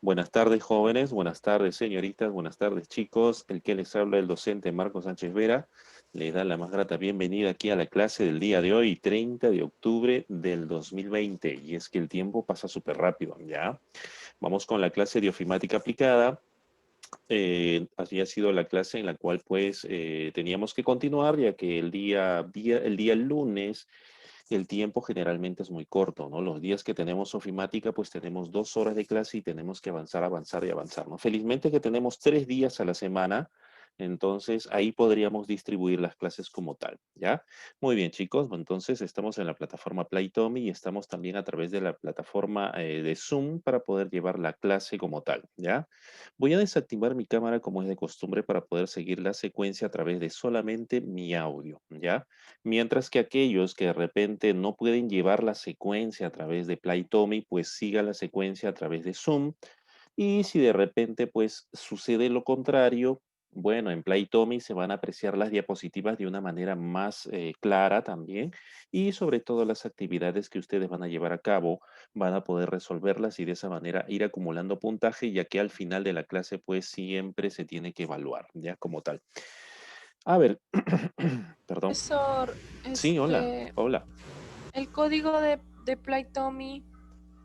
Buenas tardes, jóvenes. Buenas tardes, señoritas. Buenas tardes, chicos. El que les habla el docente Marcos Sánchez Vera. Les da la más grata bienvenida aquí a la clase del día de hoy, 30 de octubre del 2020. Y es que el tiempo pasa súper rápido, ¿ya? Vamos con la clase de ofimática aplicada. Así ha sido la clase en la cual, pues, teníamos que continuar, ya que el día lunes el tiempo generalmente es muy corto, ¿no? Los días que tenemos ofimática, pues tenemos 2 horas de clase y tenemos que avanzar, avanzar y avanzar, ¿no? Felizmente que tenemos 3 días a la semana, entonces ahí podríamos distribuir las clases como tal, ¿ya? Muy bien, chicos, entonces estamos en la plataforma Playtomy y estamos también a través de la plataforma de Zoom para poder llevar la clase como tal, ¿ya? Voy a desactivar mi cámara como es de costumbre para poder seguir la secuencia a través de solamente mi audio, ¿ya? Mientras que aquellos que de repente no pueden llevar la secuencia a través de Playtomy, pues siga la secuencia a través de Zoom. Y si de repente pues sucede lo contrario, bueno, en Playtomy se van a apreciar las diapositivas de una manera más clara también y sobre todo las actividades que ustedes van a llevar a cabo van a poder resolverlas y de esa manera ir acumulando puntaje, ya que al final de la clase pues siempre se tiene que evaluar, ya como tal. A ver, perdón. Profesor, Sí, hola, hola. el código de Playtomy,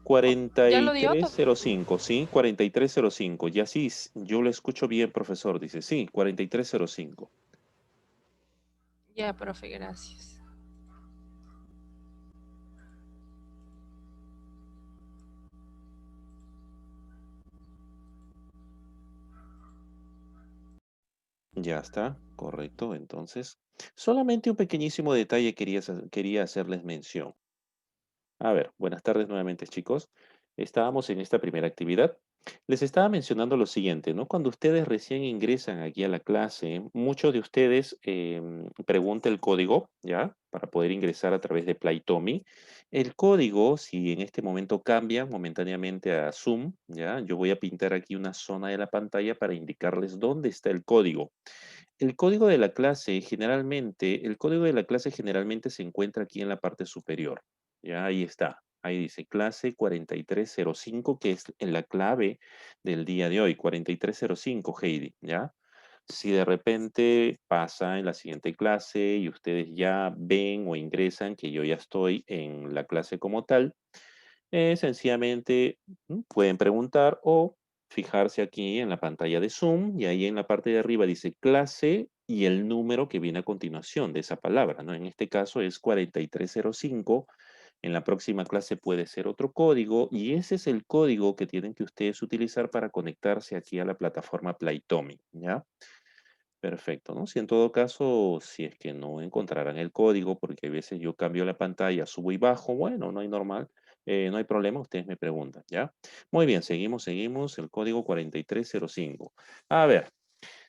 ¿ya lo dio? 4305, ¿sí? 4305. Ya sí, yo lo escucho bien, profesor. Dice, sí, 4305. Ya, profe, gracias. Ya está, correcto. Entonces, solamente un pequeñísimo detalle quería hacerles mención. A ver, buenas tardes nuevamente, chicos. Estábamos en esta primera actividad. Les estaba mencionando lo siguiente, ¿no? Cuando ustedes recién ingresan aquí a la clase, muchos de ustedes preguntan el código, ¿ya? Para poder ingresar a través de Playtomy. El código, si en este momento cambia momentáneamente a Zoom, ¿ya? Yo voy a pintar aquí una zona de la pantalla para indicarles dónde está el código. El código de la clase generalmente se encuentra aquí en la parte superior. Ya ahí está. Ahí dice clase 4305, que es en la clave del día de hoy. 4305, Heidi, ¿ya? Si de repente pasa en la siguiente clase y ustedes ya ven o ingresan que yo ya estoy en la clase como tal, sencillamente pueden preguntar o fijarse aquí en la pantalla de Zoom y ahí en la parte de arriba dice clase y el número que viene a continuación de esa palabra, ¿no? En este caso es 4305. En la próxima clase puede ser otro código y ese es el código que tienen que ustedes utilizar para conectarse aquí a la plataforma Playtomy, ¿ya? Perfecto, ¿no? Si en todo caso, si es que no encontrarán el código, porque a veces yo cambio la pantalla, subo y bajo, bueno, no hay normal, no hay problema, ustedes me preguntan, ¿ya? Muy bien, seguimos, el código 4305. A ver,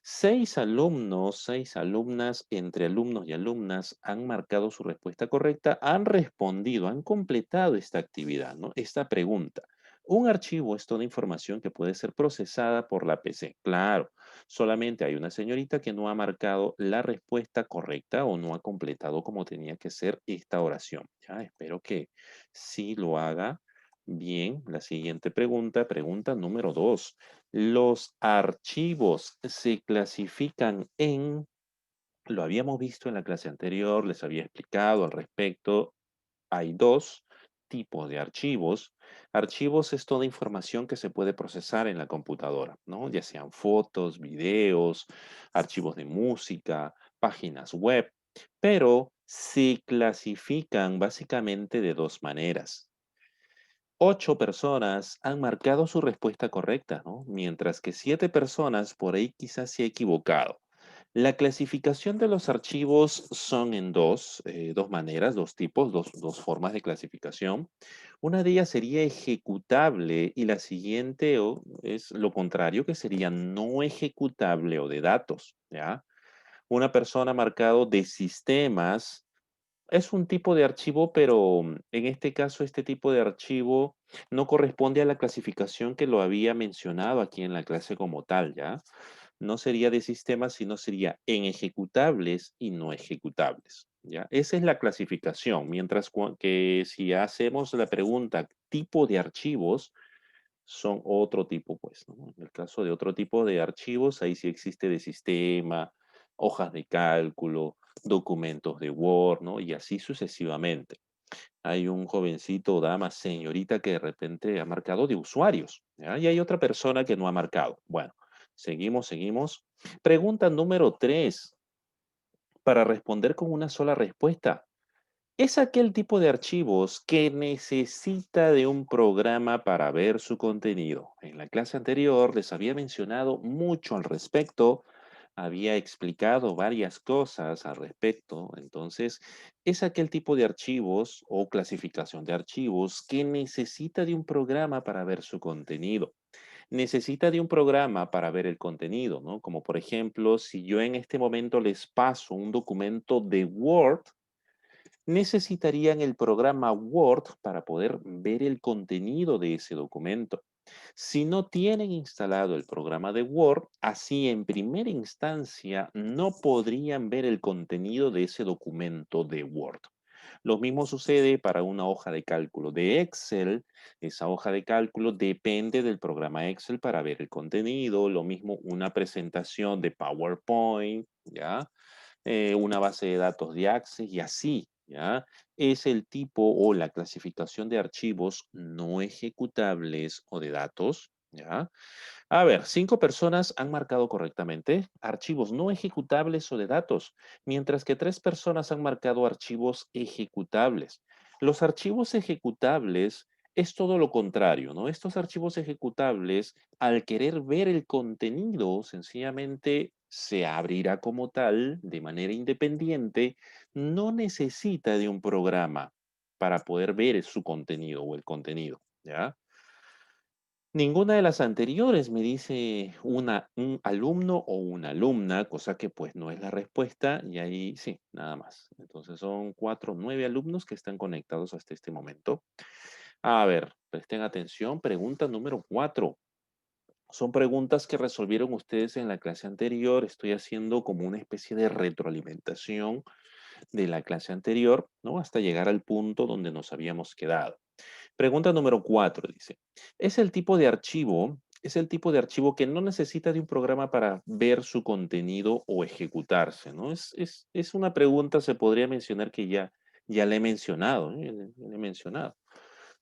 6 alumnos, 6 alumnas, entre alumnos y alumnas han marcado su respuesta correcta, han respondido, han completado esta actividad, ¿no? Esta pregunta. Un archivo es toda información que puede ser procesada por la PC. Claro, solamente hay una señorita que no ha marcado la respuesta correcta o no ha completado como tenía que ser esta oración. Ya, espero que sí lo haga bien. La siguiente pregunta, pregunta número 2. Los archivos se clasifican en, lo habíamos visto en la clase anterior, les había explicado al respecto, hay dos tipos de archivos. Archivos es toda información que se puede procesar en la computadora, ¿no? Ya sean fotos, videos, archivos de música, páginas web, pero se clasifican básicamente de dos maneras. 8 personas han marcado su respuesta correcta, ¿no? Mientras que 7 personas por ahí quizás se ha equivocado. La clasificación de los archivos son en dos maneras, dos tipos, dos formas de clasificación. Una de ellas sería ejecutable y la siguiente es lo contrario, que sería no ejecutable o de datos, ¿ya? Una persona ha marcado de sistemas es un tipo de archivo, pero en este caso, este tipo de archivo no corresponde a la clasificación que lo había mencionado aquí en la clase como tal, ¿ya? No sería de sistemas, sino sería en ejecutables y no ejecutables, ¿ya? Esa es la clasificación, mientras que si hacemos la pregunta tipo de archivos, son otro tipo, pues, ¿no? En el caso de otro tipo de archivos, ahí sí existe de sistema, hojas de cálculo, documentos de Word, ¿no? Y así sucesivamente. Hay un jovencito, dama, señorita que de repente ha marcado de usuarios, ¿ya? Y hay otra persona que no ha marcado. Bueno, seguimos, seguimos. Pregunta número 3. Para responder con una sola respuesta. Es aquel tipo de archivos que necesita de un programa para ver su contenido. En la clase anterior les había mencionado mucho al respecto, había explicado varias cosas al respecto. Entonces, es aquel tipo de archivos o clasificación de archivos que necesita de un programa para ver su contenido. Necesita de un programa para ver el contenido, ¿no? Como por ejemplo, si yo en este momento les paso un documento de Word, necesitarían el programa Word para poder ver el contenido de ese documento. Si no tienen instalado el programa de Word, así en primera instancia no podrían ver el contenido de ese documento de Word. Lo mismo sucede para una hoja de cálculo de Excel. Esa hoja de cálculo depende del programa Excel para ver el contenido. Lo mismo una presentación de PowerPoint, ¿ya? Una base de datos de Access y así, ¿ya? Es el tipo o la clasificación de archivos no ejecutables o de datos, ¿ya? A ver, 5 personas han marcado correctamente archivos no ejecutables o de datos, mientras que 3 personas han marcado archivos ejecutables. Los archivos ejecutables es todo lo contrario, ¿no? Estos archivos ejecutables, al querer ver el contenido, sencillamente se abrirá como tal, de manera independiente, no necesita de un programa para poder ver su contenido o el contenido, ¿ya? Ninguna de las anteriores me dice un alumno o una alumna, cosa que pues no es la respuesta, y ahí sí, nada más. Entonces son 4, 9 alumnos que están conectados hasta este momento. A ver, presten atención, pregunta número 4. Son preguntas que resolvieron ustedes en la clase anterior. Estoy haciendo como una especie de retroalimentación de la clase anterior, ¿no? Hasta llegar al punto donde nos habíamos quedado. Pregunta número 4 dice, es el tipo de archivo que no necesita de un programa para ver su contenido o ejecutarse, ¿no? Es una pregunta, se podría mencionar que ya le he mencionado, ¿eh? Ya le he mencionado.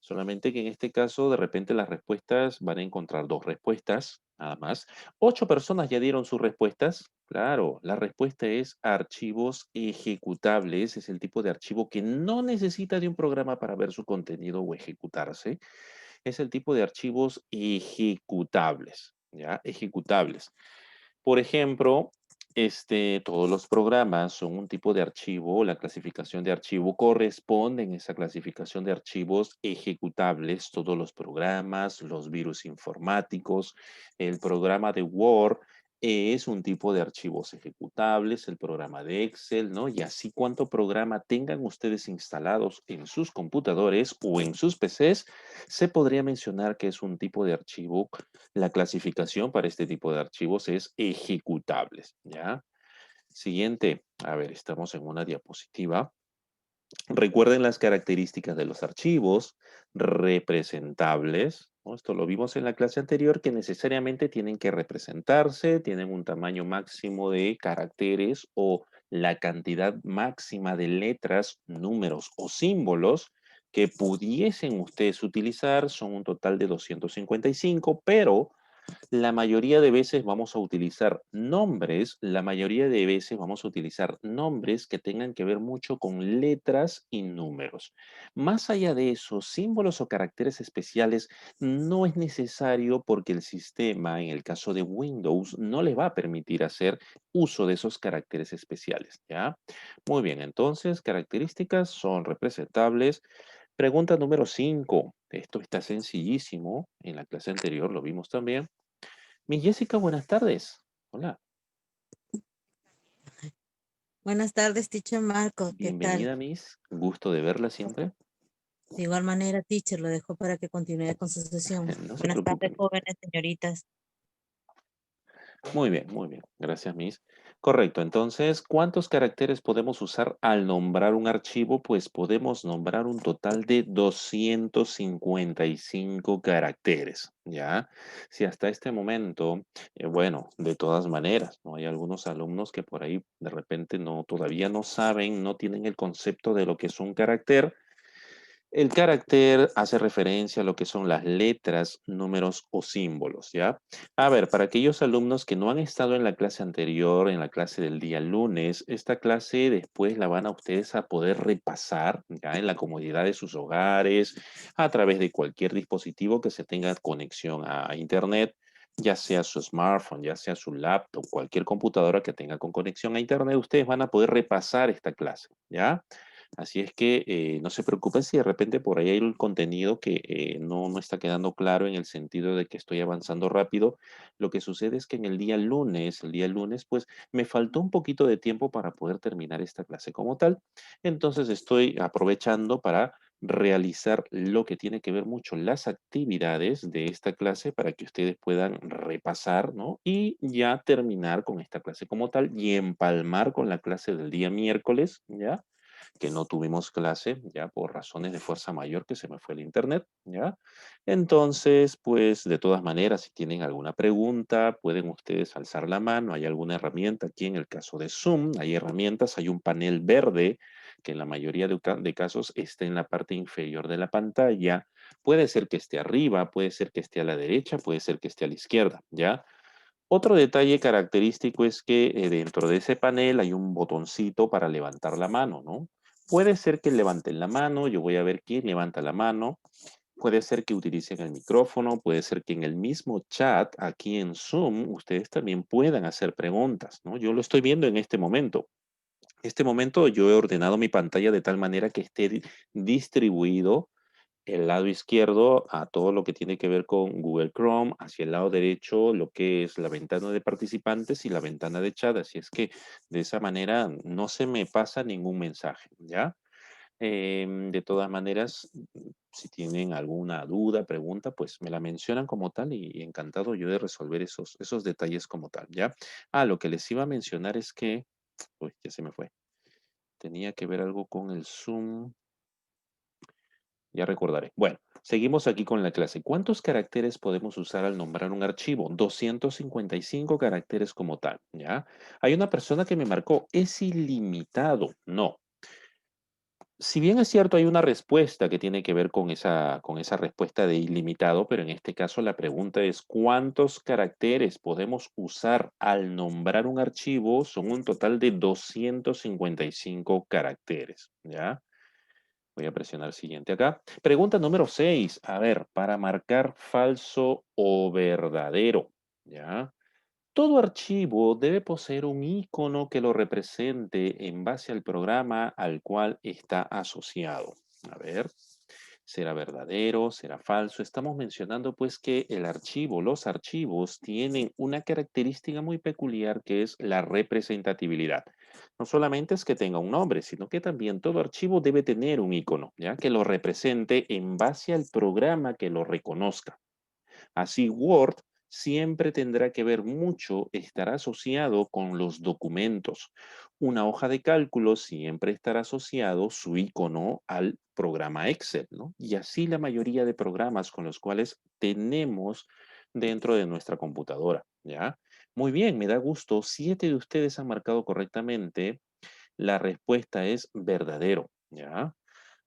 Solamente que en este caso, de repente las respuestas van a encontrar 2 respuestas, nada más. 8 personas ya dieron sus respuestas. Claro, la respuesta es archivos ejecutables. Es el tipo de archivo que no necesita de un programa para ver su contenido o ejecutarse. Es el tipo de archivos ejecutables, ¿ya? Ejecutables. Por ejemplo, todos los programas son un tipo de archivo, la clasificación de archivo corresponde en esa clasificación de archivos ejecutables, todos los programas, los virus informáticos, el programa de Word es un tipo de archivos ejecutables, el programa de Excel, ¿no? Y así cuánto programa tengan ustedes instalados en sus computadores o en sus PCs, se podría mencionar que es un tipo de archivo. La clasificación para este tipo de archivos es ejecutables, ¿ya? Siguiente, a ver, estamos en una diapositiva. Recuerden las características de los archivos representables, ¿no? Esto lo vimos en la clase anterior, que necesariamente tienen que representarse, tienen un tamaño máximo de caracteres o la cantidad máxima de letras, números o símbolos que pudiesen ustedes utilizar, son un total de 255, pero la mayoría de veces vamos a utilizar nombres, la mayoría de veces vamos a utilizar nombres que tengan que ver mucho con letras y números. Más allá de eso, símbolos o caracteres especiales no es necesario porque el sistema, en el caso de Windows, no le va a permitir hacer uso de esos caracteres especiales, ¿ya? Muy bien, entonces, características son representables. Pregunta número 5. Esto está sencillísimo. En la clase anterior lo vimos también. Mi Jessica, buenas tardes. Hola, Buenas tardes, teacher Marco. ¿Qué tal? bienvenida, Miss. Gusto de verla siempre. De igual manera, teacher, lo dejo para que continúe con su sesión. No se Buenas preocupe, tardes, Miss. jóvenes señoritas. Muy bien, muy bien. Gracias, Miss. Correcto. Entonces, ¿cuántos caracteres podemos usar al nombrar un archivo? Pues podemos nombrar un total de 255 caracteres, ¿ya? Si hasta este momento, bueno, de todas maneras, ¿no? Hay algunos alumnos que por ahí de repente no, todavía no saben, no tienen el concepto de lo que es un carácter. El carácter hace referencia a lo que son las letras, números o símbolos, ¿ya? A ver, para aquellos alumnos que no han estado en la clase anterior, en la clase del día lunes, esta clase después la van a ustedes a poder repasar, ¿ya? En la comodidad de sus hogares, a través de cualquier dispositivo que se tenga conexión a Internet, ya sea su smartphone, ya sea su laptop, cualquier computadora que tenga con conexión a Internet, ustedes van a poder repasar esta clase, ¿ya? Así es que no se preocupen si de repente por ahí hay un contenido que no está quedando claro en el sentido de que estoy avanzando rápido. Lo que sucede es que en el día lunes, pues me faltó un poquito de tiempo para poder terminar esta clase como tal. Entonces estoy aprovechando para realizar lo que tiene que ver mucho las actividades de esta clase para que ustedes puedan repasar, ¿no? Y ya terminar con esta clase como tal y empalmar con la clase del día miércoles, ¿ya? Que no tuvimos clase, ya por razones de fuerza mayor que se me fue el internet, ¿ya? Entonces, pues de todas maneras, si tienen alguna pregunta, pueden ustedes alzar la mano. Hay alguna herramienta aquí en el caso de Zoom, hay herramientas, hay un panel verde que en la mayoría de casos está en la parte inferior de la pantalla. Puede ser que esté arriba, puede ser que esté a la derecha, puede ser que esté a la izquierda, ¿ya? Otro detalle característico es que dentro de ese panel hay un botoncito para levantar la mano, ¿no? Puede ser que levanten la mano, yo voy a ver quién levanta la mano. Puede ser que utilicen el micrófono, puede ser que en el mismo chat, aquí en Zoom, ustedes también puedan hacer preguntas, ¿no? Yo lo estoy viendo en este momento. Este momento yo he ordenado mi pantalla de tal manera que esté distribuido el lado izquierdo a todo lo que tiene que ver con Google Chrome, hacia el lado derecho lo que es la ventana de participantes y la ventana de chat. Así es que de esa manera no se me pasa ningún mensaje, ¿ya? De todas maneras, si tienen alguna duda, pregunta, pues me la mencionan como tal y encantado yo de resolver esos detalles como tal, ¿ya? Ah, lo que les iba a mencionar es que, uy, ya se me fue. Tenía que ver algo con el Zoom. Ya recordaré. Bueno, seguimos aquí con la clase. ¿Cuántos caracteres podemos usar al nombrar un archivo? 255 caracteres como tal, ¿ya? Hay una persona que me marcó, ¿es ilimitado? No. Si bien es cierto, hay una respuesta que tiene que ver con esa respuesta de ilimitado, pero en este caso la pregunta es, ¿cuántos caracteres podemos usar al nombrar un archivo? Son un total de 255 caracteres, ¿ya? Voy a presionar siguiente acá. Pregunta número 6. A ver, para marcar falso o verdadero, ¿ya? Todo archivo debe poseer un icono que lo represente en base al programa al cual está asociado. A ver, ¿será verdadero? ¿Será falso? Estamos mencionando pues que el archivo, los archivos tienen una característica muy peculiar que es la representatividad. No solamente es que tenga un nombre, sino que también todo archivo debe tener un icono, ¿ya? Que lo represente en base al programa que lo reconozca. Así, Word siempre tendrá que ver mucho, estará asociado con los documentos. Una hoja de cálculo siempre estará asociado su icono al programa Excel, ¿no? Y así la mayoría de programas con los cuales tenemos dentro de nuestra computadora, ¿ya? Muy bien, me da gusto. 7 de ustedes han marcado correctamente. La respuesta es verdadero, ¿ya?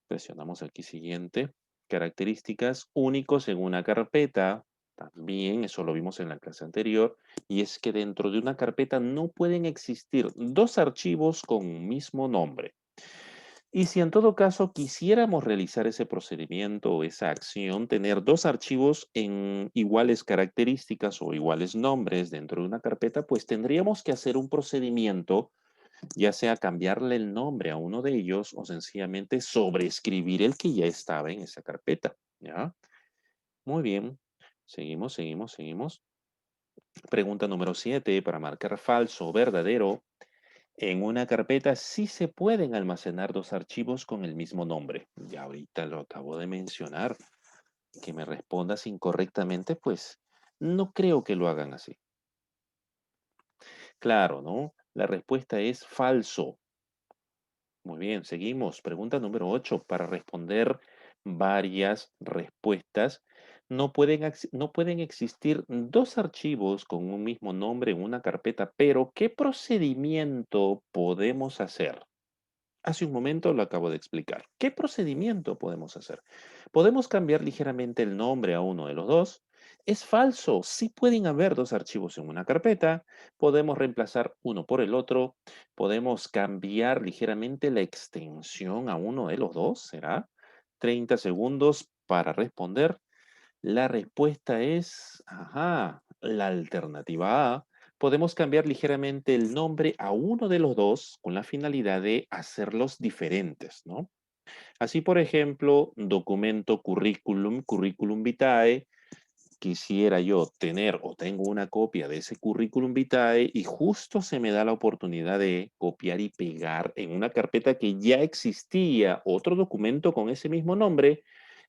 Presionamos aquí siguiente. Características únicos en una carpeta. También, eso lo vimos en la clase anterior, y es que dentro de una carpeta no pueden existir dos archivos con un mismo nombre. Y si en todo caso quisiéramos realizar ese procedimiento o esa acción, tener dos archivos en iguales características o iguales nombres dentro de una carpeta, pues tendríamos que hacer un procedimiento, ya sea cambiarle el nombre a uno de ellos o sencillamente sobreescribir el que ya estaba en esa carpeta, ¿ya? Muy bien. Seguimos, seguimos, seguimos. Pregunta número 7, para marcar falso o verdadero. En una carpeta sí se pueden almacenar dos archivos con el mismo nombre. Ya ahorita lo acabo de mencionar. Que me respondas incorrectamente, pues no creo que lo hagan así. Claro, ¿no? La respuesta es falso. Muy bien, seguimos. Pregunta número 8. Para responder varias respuestas, no pueden existir dos archivos con un mismo nombre en una carpeta, pero ¿qué procedimiento podemos hacer? Hace un momento lo acabo de explicar. ¿Qué procedimiento podemos hacer? ¿Podemos cambiar ligeramente el nombre a uno de los dos? Es falso. Sí pueden haber dos archivos en una carpeta. Podemos reemplazar uno por el otro. Podemos cambiar ligeramente la extensión a uno de los dos. ¿Será? 30 segundos para responder. La respuesta es, ajá, la alternativa A. Podemos cambiar ligeramente el nombre a uno de los dos con la finalidad de hacerlos diferentes, ¿no? Así, por ejemplo, documento currículum, currículum vitae, quisiera yo tener o tengo una copia de ese currículum vitae y justo se me da la oportunidad de copiar y pegar en una carpeta que ya existía otro documento con ese mismo nombre,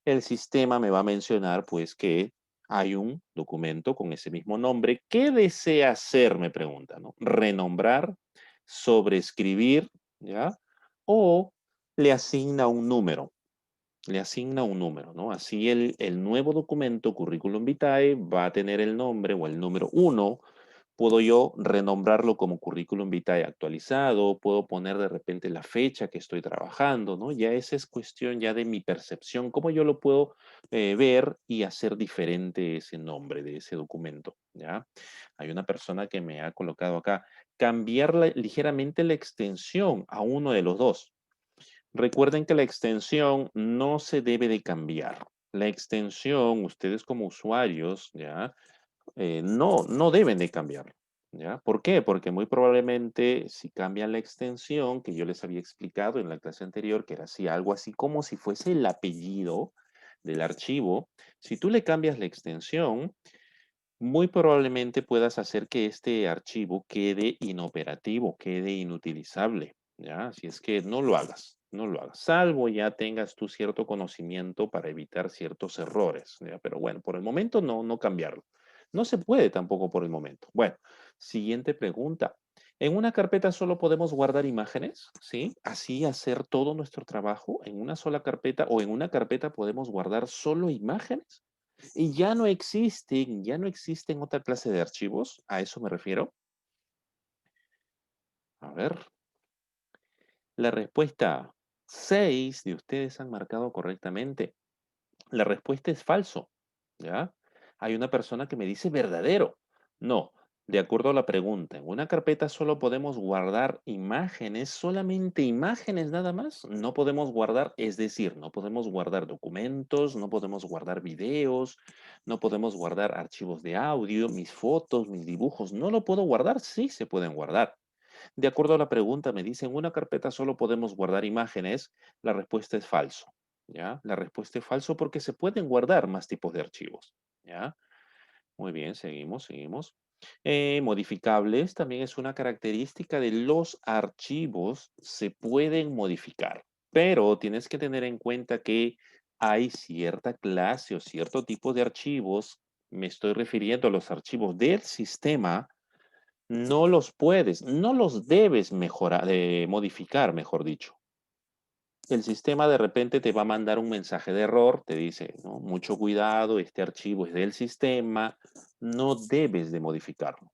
el sistema me va a mencionar pues que hay un documento con ese mismo nombre. ¿Qué desea hacer? Me pregunta, ¿no? Renombrar, sobreescribir, ¿ya? O le asigna un número. Le asigna un número, ¿no? Así el nuevo documento, currículum vitae, va a tener el nombre o el número uno. Puedo yo renombrarlo como currículum vitae actualizado, puedo poner de repente la fecha que estoy trabajando, ¿no? Ya esa es cuestión ya de mi percepción, cómo yo lo puedo ver y hacer diferente ese nombre de ese documento, ¿ya? Hay una persona que me ha colocado acá, cambiar ligeramente la extensión a uno de los dos. Recuerden que la extensión no se debe de cambiar. La extensión, ustedes como usuarios, ¿ya? No deben de cambiar, ¿ya? ¿Por qué? Porque muy probablemente si cambian la extensión, que yo les había explicado en la clase anterior, que era así, algo así como si fuese el apellido del archivo, si tú le cambias la extensión, muy probablemente puedas hacer que este archivo quede inoperativo, quede inutilizable, ¿ya? Así es que no lo hagas, no lo hagas, salvo ya tengas tú cierto conocimiento para evitar ciertos errores, ¿ya? Pero bueno, por el momento no cambiarlo. No se puede tampoco por el momento. Bueno, siguiente pregunta. ¿En una carpeta solo podemos guardar imágenes? ¿Sí? Así hacer todo nuestro trabajo en una sola carpeta o en una carpeta podemos guardar solo imágenes. Y ya no existen otra clase de archivos, a eso me refiero. A ver, la respuesta 6 de ustedes han marcado correctamente. La respuesta es falso, ¿ya? Hay una persona que me dice verdadero. No, de acuerdo a la pregunta, en una carpeta solo podemos guardar imágenes, solamente imágenes nada más. No podemos guardar, es decir, no podemos guardar documentos, no podemos guardar videos, no podemos guardar archivos de audio, mis fotos, mis dibujos. No lo puedo guardar, sí se pueden guardar. De acuerdo a la pregunta, me dice, en una carpeta solo podemos guardar imágenes. La respuesta es falso, ¿ya? La respuesta es falso porque se pueden guardar más tipos de archivos, ¿ya? Muy bien, seguimos, seguimos. Modificables también es una característica de los archivos. Se pueden modificar, pero tienes que tener en cuenta que hay cierta clase o cierto tipo de archivos. Me estoy refiriendo a los archivos del sistema, no los puedes, no los debes mejorar, modificar, mejor dicho. El sistema de repente te va a mandar un mensaje de error, te dice, ¿no? Mucho cuidado, este archivo es del sistema, no debes de modificarlo.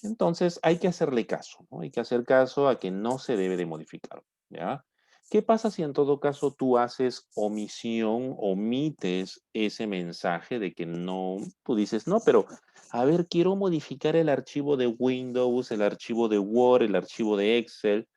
Entonces hay que hacerle caso, ¿no? Hay que hacer caso a que no se debe de modificar, ¿ya? ¿Qué pasa si en todo caso tú haces omisión, omites ese mensaje de que no, tú dices, no, pero a ver, quiero modificar el archivo de Windows, el archivo de Word, el archivo de Excel?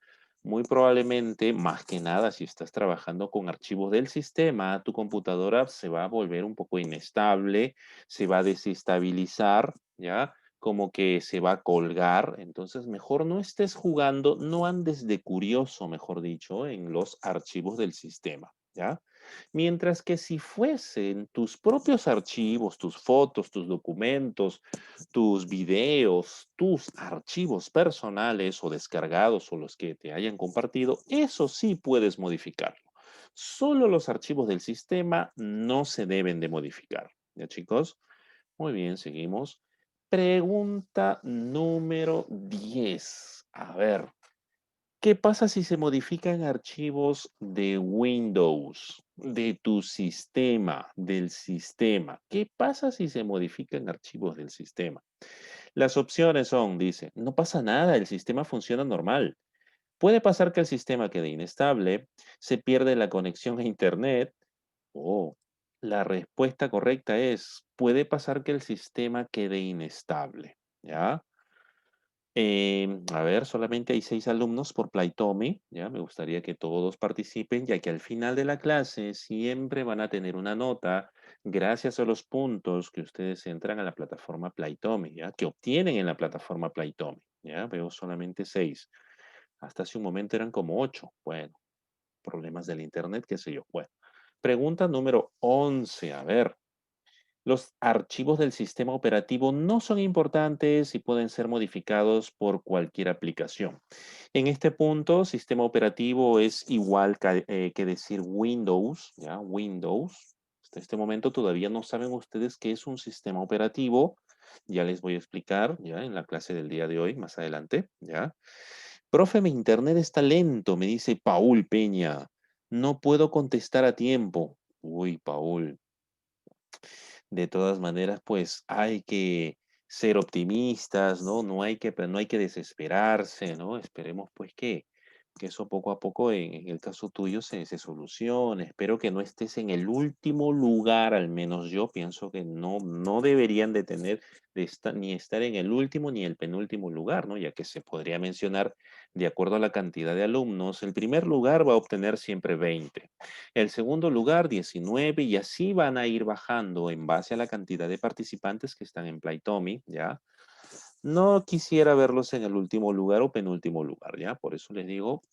Muy probablemente, más que nada, si estás trabajando con archivos del sistema, tu computadora se va a volver un poco inestable, se va a desestabilizar, ¿ya? Como que se va a colgar, entonces mejor no estés jugando, no andes de curioso, mejor dicho, en los archivos del sistema, ¿ya? Mientras que si fuesen tus propios archivos, tus fotos, tus documentos, tus videos, tus archivos personales o descargados o los que te hayan compartido, eso sí puedes modificarlo. Solo los archivos del sistema no se deben de modificar, ¿ya chicos? Muy bien, seguimos. Pregunta número 10. A ver, ¿qué pasa si se modifican archivos de Windows, de tu sistema, del sistema? ¿Qué pasa si se modifican archivos del sistema? Las opciones son, dice, no pasa nada, el sistema funciona normal. Puede pasar que el sistema quede inestable, se pierde la conexión a Internet. Oh, la respuesta correcta es, puede pasar que el sistema quede inestable. ¿Ya? A ver, solamente hay 6 alumnos por Playtomy, ¿ya? Me gustaría que todos participen, ya que al final de la clase siempre van a tener una nota gracias a los puntos que ustedes entran a la plataforma Playtomy, ¿ya? Que obtienen en la plataforma Playtomy, ¿ya? Veo solamente 6. Hasta hace un momento eran como 8. Bueno, problemas del internet, qué sé yo. Bueno, pregunta número 11. A ver, los archivos del sistema operativo no son importantes y pueden ser modificados por cualquier aplicación. En este punto, sistema operativo es igual que decir Windows, ¿ya? Windows. Hasta este momento todavía no saben ustedes qué es un sistema operativo. Ya les voy a explicar, ya, en la clase del día de hoy, más adelante, ¿ya? Profe, mi internet está lento, me dice Paul Peña. No puedo contestar a tiempo. Uy, Paul. De todas maneras, pues hay que ser optimistas, ¿no? No hay que desesperarse, ¿no? Esperemos pues que eso poco a poco en el caso tuyo se solucione. Espero que no estés en el último lugar, al menos yo pienso que no deberían de tener ni estar en el último ni el penúltimo lugar, ¿no? Ya que se podría mencionar, de acuerdo a la cantidad de alumnos, el primer lugar va a obtener siempre 20. El segundo lugar, 19, y así van a ir bajando en base a la cantidad de participantes que están en Playtomy, ¿ya? No quisiera verlos en el último lugar o penúltimo lugar, ¿ya? Por eso les digo,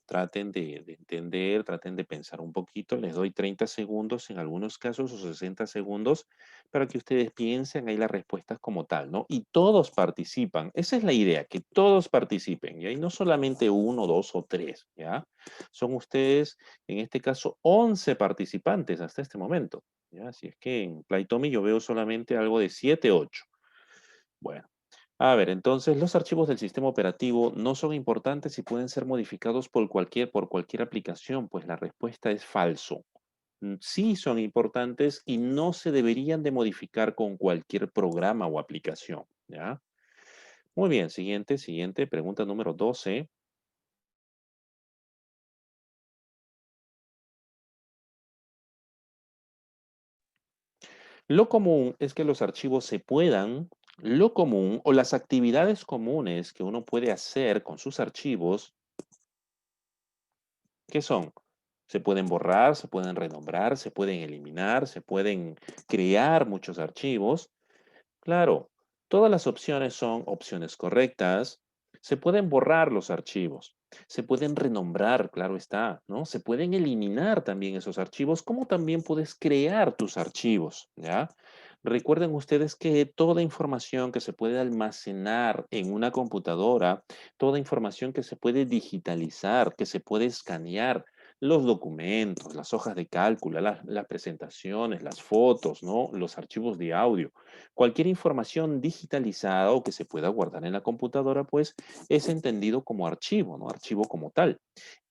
traten de entender, traten de pensar un poquito. Les doy 30 segundos en algunos casos o 60 segundos para que ustedes piensen ahí las respuestas como tal, ¿no? Y todos participan. Esa es la idea, que todos participen, ¿ya? Y no solamente uno, dos o tres, ¿ya? Son ustedes, en este caso, 11 participantes hasta este momento, ¿ya? Así es que en Playtomy yo veo solamente algo de 7, 8. Bueno. A ver, entonces los archivos del sistema operativo no son importantes y pueden ser modificados por cualquier aplicación, pues la respuesta es falso. Sí son importantes y no se deberían de modificar con cualquier programa o aplicación, ¿ya? Muy bien, siguiente, pregunta número 12. Lo común es que los archivos lo común o las actividades comunes que uno puede hacer con sus archivos, ¿qué son? Se pueden borrar, se pueden renombrar, se pueden eliminar, se pueden crear muchos archivos. Claro, todas las opciones son opciones correctas. Se pueden borrar los archivos, se pueden renombrar, claro está, ¿no? Se pueden eliminar también esos archivos, como también puedes crear tus archivos, ¿ya? Recuerden ustedes que toda información que se puede almacenar en una computadora, toda información que se puede digitalizar, que se puede escanear, los documentos, las hojas de cálculo, las presentaciones, las fotos, ¿no? Los archivos de audio. Cualquier información digitalizada o que se pueda guardar en la computadora, pues es entendido como archivo, ¿no? Archivo como tal.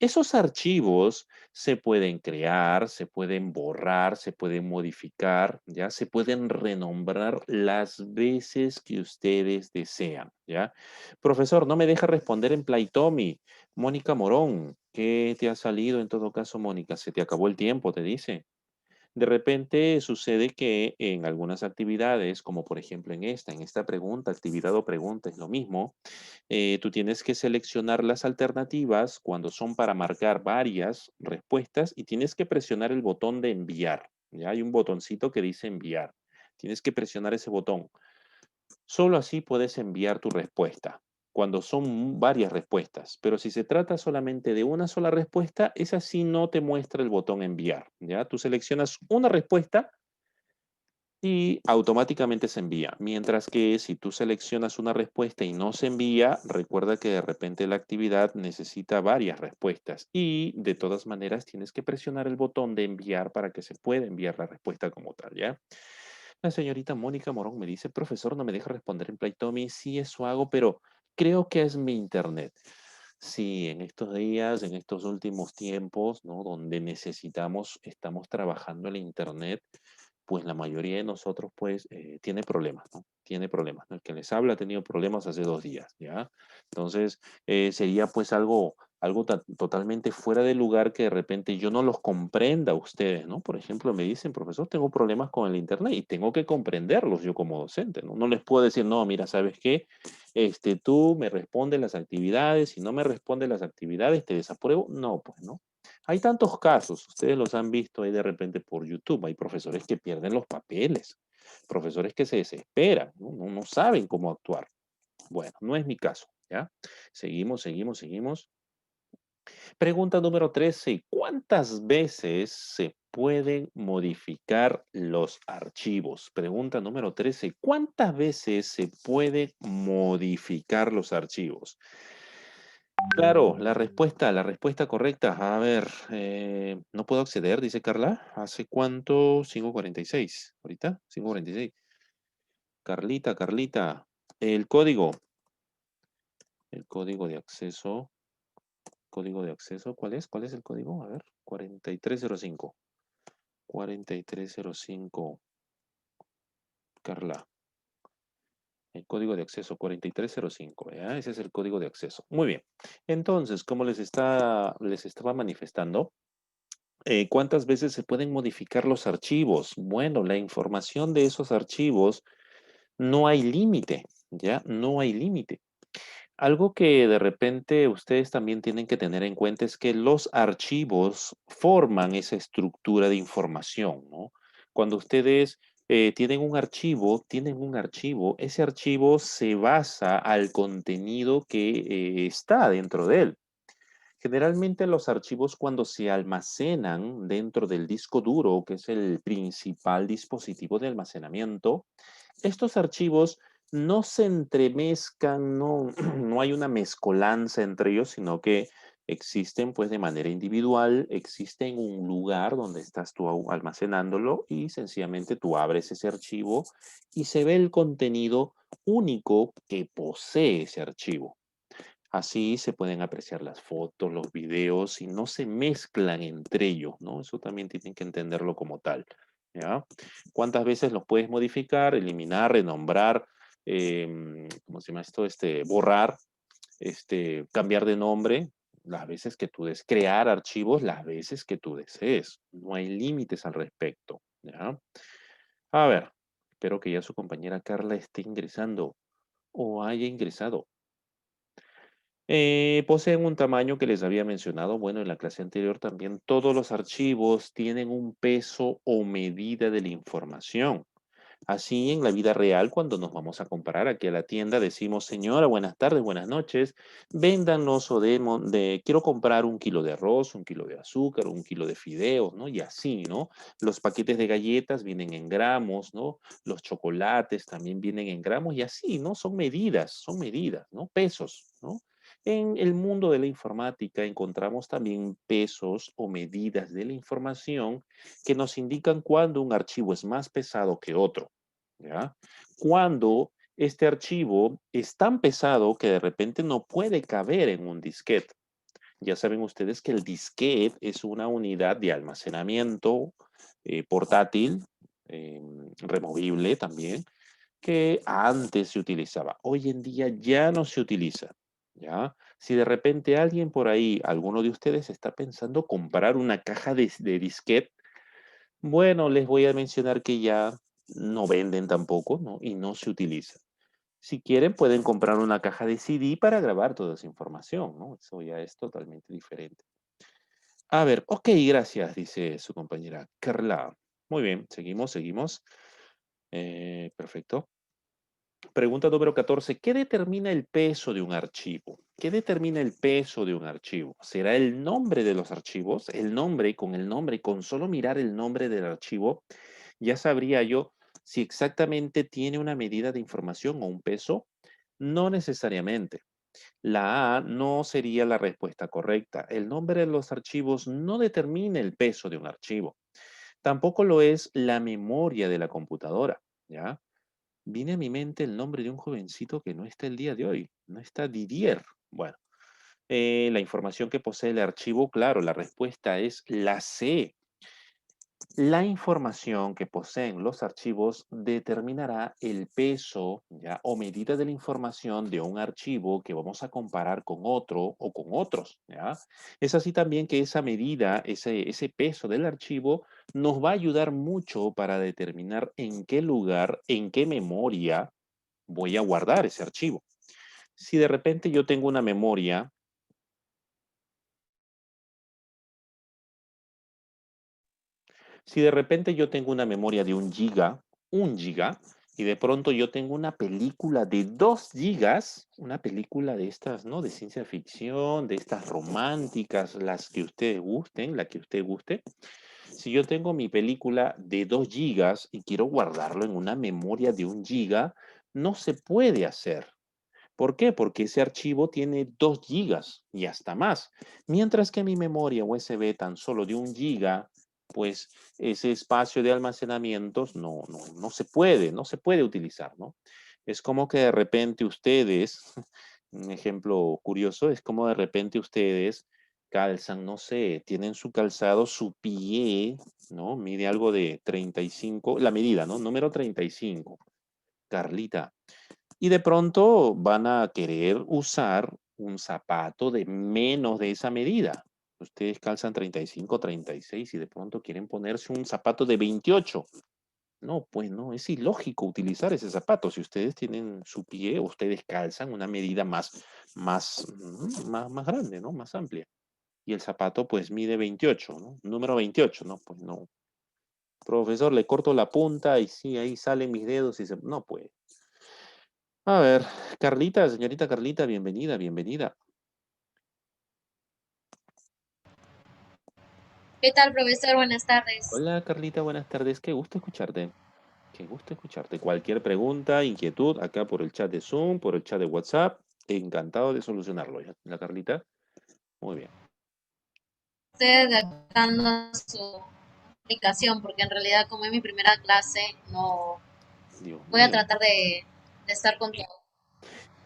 Esos archivos se pueden crear, se pueden borrar, se pueden modificar, ¿ya? Se pueden renombrar las veces que ustedes desean, ¿ya? Profesor, no me deja responder en Playtomy. Mónica Morón, ¿qué te ha salido en todo caso, Mónica? Se te acabó el tiempo, te dice. De repente sucede que en algunas actividades, como por ejemplo en esta pregunta, actividad o pregunta es lo mismo, tú tienes que seleccionar las alternativas cuando son para marcar varias respuestas y tienes que presionar el botón de enviar. Ya hay un botoncito que dice enviar. Tienes que presionar ese botón. Solo así puedes enviar tu respuesta, cuando son varias respuestas. Pero si se trata solamente de una sola respuesta, esa sí no te muestra el botón enviar. ¿Ya? Tú seleccionas una respuesta y automáticamente se envía. Mientras que si tú seleccionas una respuesta y no se envía, recuerda que de repente la actividad necesita varias respuestas y de todas maneras tienes que presionar el botón de enviar para que se pueda enviar la respuesta como tal, ¿ya? La señorita Mónica Morón me dice, profesor, no me deja responder en Playtomy. Sí, eso hago, pero creo que es mi internet. Sí, en estos días, en estos últimos tiempos, ¿no? Donde necesitamos, estamos trabajando el internet, pues la mayoría de nosotros, pues, tiene problemas, ¿no? Tiene problemas, ¿no? El que les habla ha tenido problemas hace 2 días, ¿ya? Entonces, sería pues algo totalmente fuera de lugar que de repente yo no los comprenda a ustedes, ¿no? Por ejemplo, me dicen, profesor, tengo problemas con el internet y tengo que comprenderlos yo como docente, ¿no? No les puedo decir, no, mira, ¿sabes qué? Tú me respondes las actividades, si no me respondes las actividades, te desapruebo. No, pues no. Hay tantos casos, ustedes los han visto ahí de repente por YouTube, hay profesores que pierden los papeles, profesores que se desesperan, ¿no? No saben cómo actuar. Bueno, no es mi caso, ¿ya? Seguimos, seguimos, seguimos. Pregunta número 13. ¿Cuántas veces se pueden modificar los archivos? Pregunta número 13. ¿Cuántas veces se pueden modificar los archivos? Claro, la respuesta correcta. A ver, no puedo acceder, dice Carla. ¿Hace cuánto? 5:46. ¿Ahorita? 5:46. Carlita. El código. El código de acceso. Código de acceso, ¿cuál es? ¿Cuál es el código? A ver, 4305. 4305, Carla. El código de acceso 4305, ¿ya? Ese es el código de acceso. Muy bien. Entonces, como les estaba manifestando, ¿cuántas veces se pueden modificar los archivos? Bueno, la información de esos archivos no hay límite, ¿ya? No hay límite. Algo que de repente ustedes también tienen que tener en cuenta es que los archivos forman esa estructura de información, ¿no? Cuando ustedes tienen un archivo, ese archivo se basa al contenido que está dentro de él. Generalmente los archivos cuando se almacenan dentro del disco duro, que es el principal dispositivo de almacenamiento, estos archivos no se entremezcan, no, no hay una mezcolanza entre ellos, sino que existen pues de manera individual, existe en un lugar donde estás tú almacenándolo y sencillamente tú abres ese archivo y se ve el contenido único que posee ese archivo. Así se pueden apreciar las fotos, los videos y no se mezclan entre ellos, ¿no? Eso también tienen que entenderlo como tal, ¿ya? ¿Cuántas veces los puedes modificar, eliminar, renombrar, ¿cómo se llama esto? Borrar, cambiar de nombre, las veces que tú desees, crear archivos, las veces que tú desees. No hay límites al respecto, ¿ya? A ver, espero que ya su compañera Carla esté ingresando o haya ingresado. Poseen un tamaño que les había mencionado. Bueno, en la clase anterior también todos los archivos tienen un peso o medida de la información. Así en la vida real, cuando nos vamos a comparar aquí a la tienda, decimos, señora, buenas tardes, buenas noches, véndanos quiero comprar 1 kilo de arroz, 1 kilo de azúcar, 1 kilo de fideos, ¿no? Y así, ¿no? Los paquetes de galletas vienen en gramos, ¿no? Los chocolates también vienen en gramos y así, ¿no? Son medidas, ¿no? Pesos, ¿no? En el mundo de la informática encontramos también pesos o medidas de la información que nos indican cuándo un archivo es más pesado que otro, ¿ya? Cuando este archivo es tan pesado que de repente no puede caber en un disquete. Ya saben ustedes que el disquete es una unidad de almacenamiento portátil, removible también, que antes se utilizaba. Hoy en día ya no se utiliza, ¿ya? Si de repente alguien por ahí, alguno de ustedes está pensando comprar una caja de disquete, bueno, les voy a mencionar que ya no venden tampoco, ¿no? Y no se utiliza. Si quieren, pueden comprar una caja de CD para grabar toda esa información, ¿no? Eso ya es totalmente diferente. A ver, ok, gracias, dice su compañera Carla. Muy bien, seguimos. Perfecto. Pregunta número 14. ¿Qué determina el peso de un archivo? ¿Qué determina el peso de un archivo? ¿Será el nombre de los archivos? Con solo mirar el nombre del archivo, ya sabría yo si exactamente tiene una medida de información o un peso. No necesariamente. La A no sería la respuesta correcta. El nombre de los archivos no determina el peso de un archivo. Tampoco lo es la memoria de la computadora. ¿ya? Viene a mi mente el nombre de un jovencito que no está el día de hoy, no está Didier. Bueno, la información que posee el archivo, claro, la respuesta es la C. La información que poseen los archivos determinará el peso, ¿ya? O medida de la información de un archivo que vamos a comparar con otro o con otros, ¿ya? Es así también que esa medida, ese peso del archivo nos va a ayudar mucho para determinar en qué lugar, en qué memoria voy a guardar ese archivo. Si de repente yo tengo una memoria, si de repente yo tengo una memoria de un giga, y de pronto yo tengo una película de 2 gigas, una película de estas, ¿no? De ciencia ficción, de estas románticas, las que ustedes gusten, la que usted guste. Si yo tengo mi película de 2 gigas y quiero guardarlo en una memoria de 1 giga, no se puede hacer. ¿Por qué? Porque ese archivo tiene 2 gigas y hasta más. Mientras que mi memoria USB tan solo de 1 giga, pues ese espacio de almacenamiento no se puede utilizar, ¿no? Es como que de repente ustedes, un ejemplo curioso, es como de repente ustedes calzan, no sé, tienen su calzado, su pie, ¿no? Mide algo de 35, la medida, ¿no? Número 35. Carlita, y de pronto van a querer usar un zapato de menos de esa medida. Ustedes calzan 35, 36 y de pronto quieren ponerse un zapato de 28. No, pues no, es ilógico utilizar ese zapato. Si ustedes tienen su pie, ustedes calzan una medida más grande, ¿no? Más amplia. Y el zapato pues mide 28, ¿no? Número 28, ¿no? Pues no. Profesor, le corto la punta y sí, ahí salen mis dedos y se... No, pues. A ver, Carlita, señorita Carlita, bienvenida, bienvenida. ¿Qué tal, profesor? Buenas tardes. Hola, Carlita, buenas tardes. Qué gusto escucharte. Qué gusto escucharte. Cualquier pregunta, inquietud, acá por el chat de Zoom, por el chat de WhatsApp, encantado de solucionarlo. ¿Ya? ¿La Carlita? Muy bien. Estoy adaptando su aplicación porque en realidad como es mi primera clase, no Dios voy a mío. tratar de estar con todo.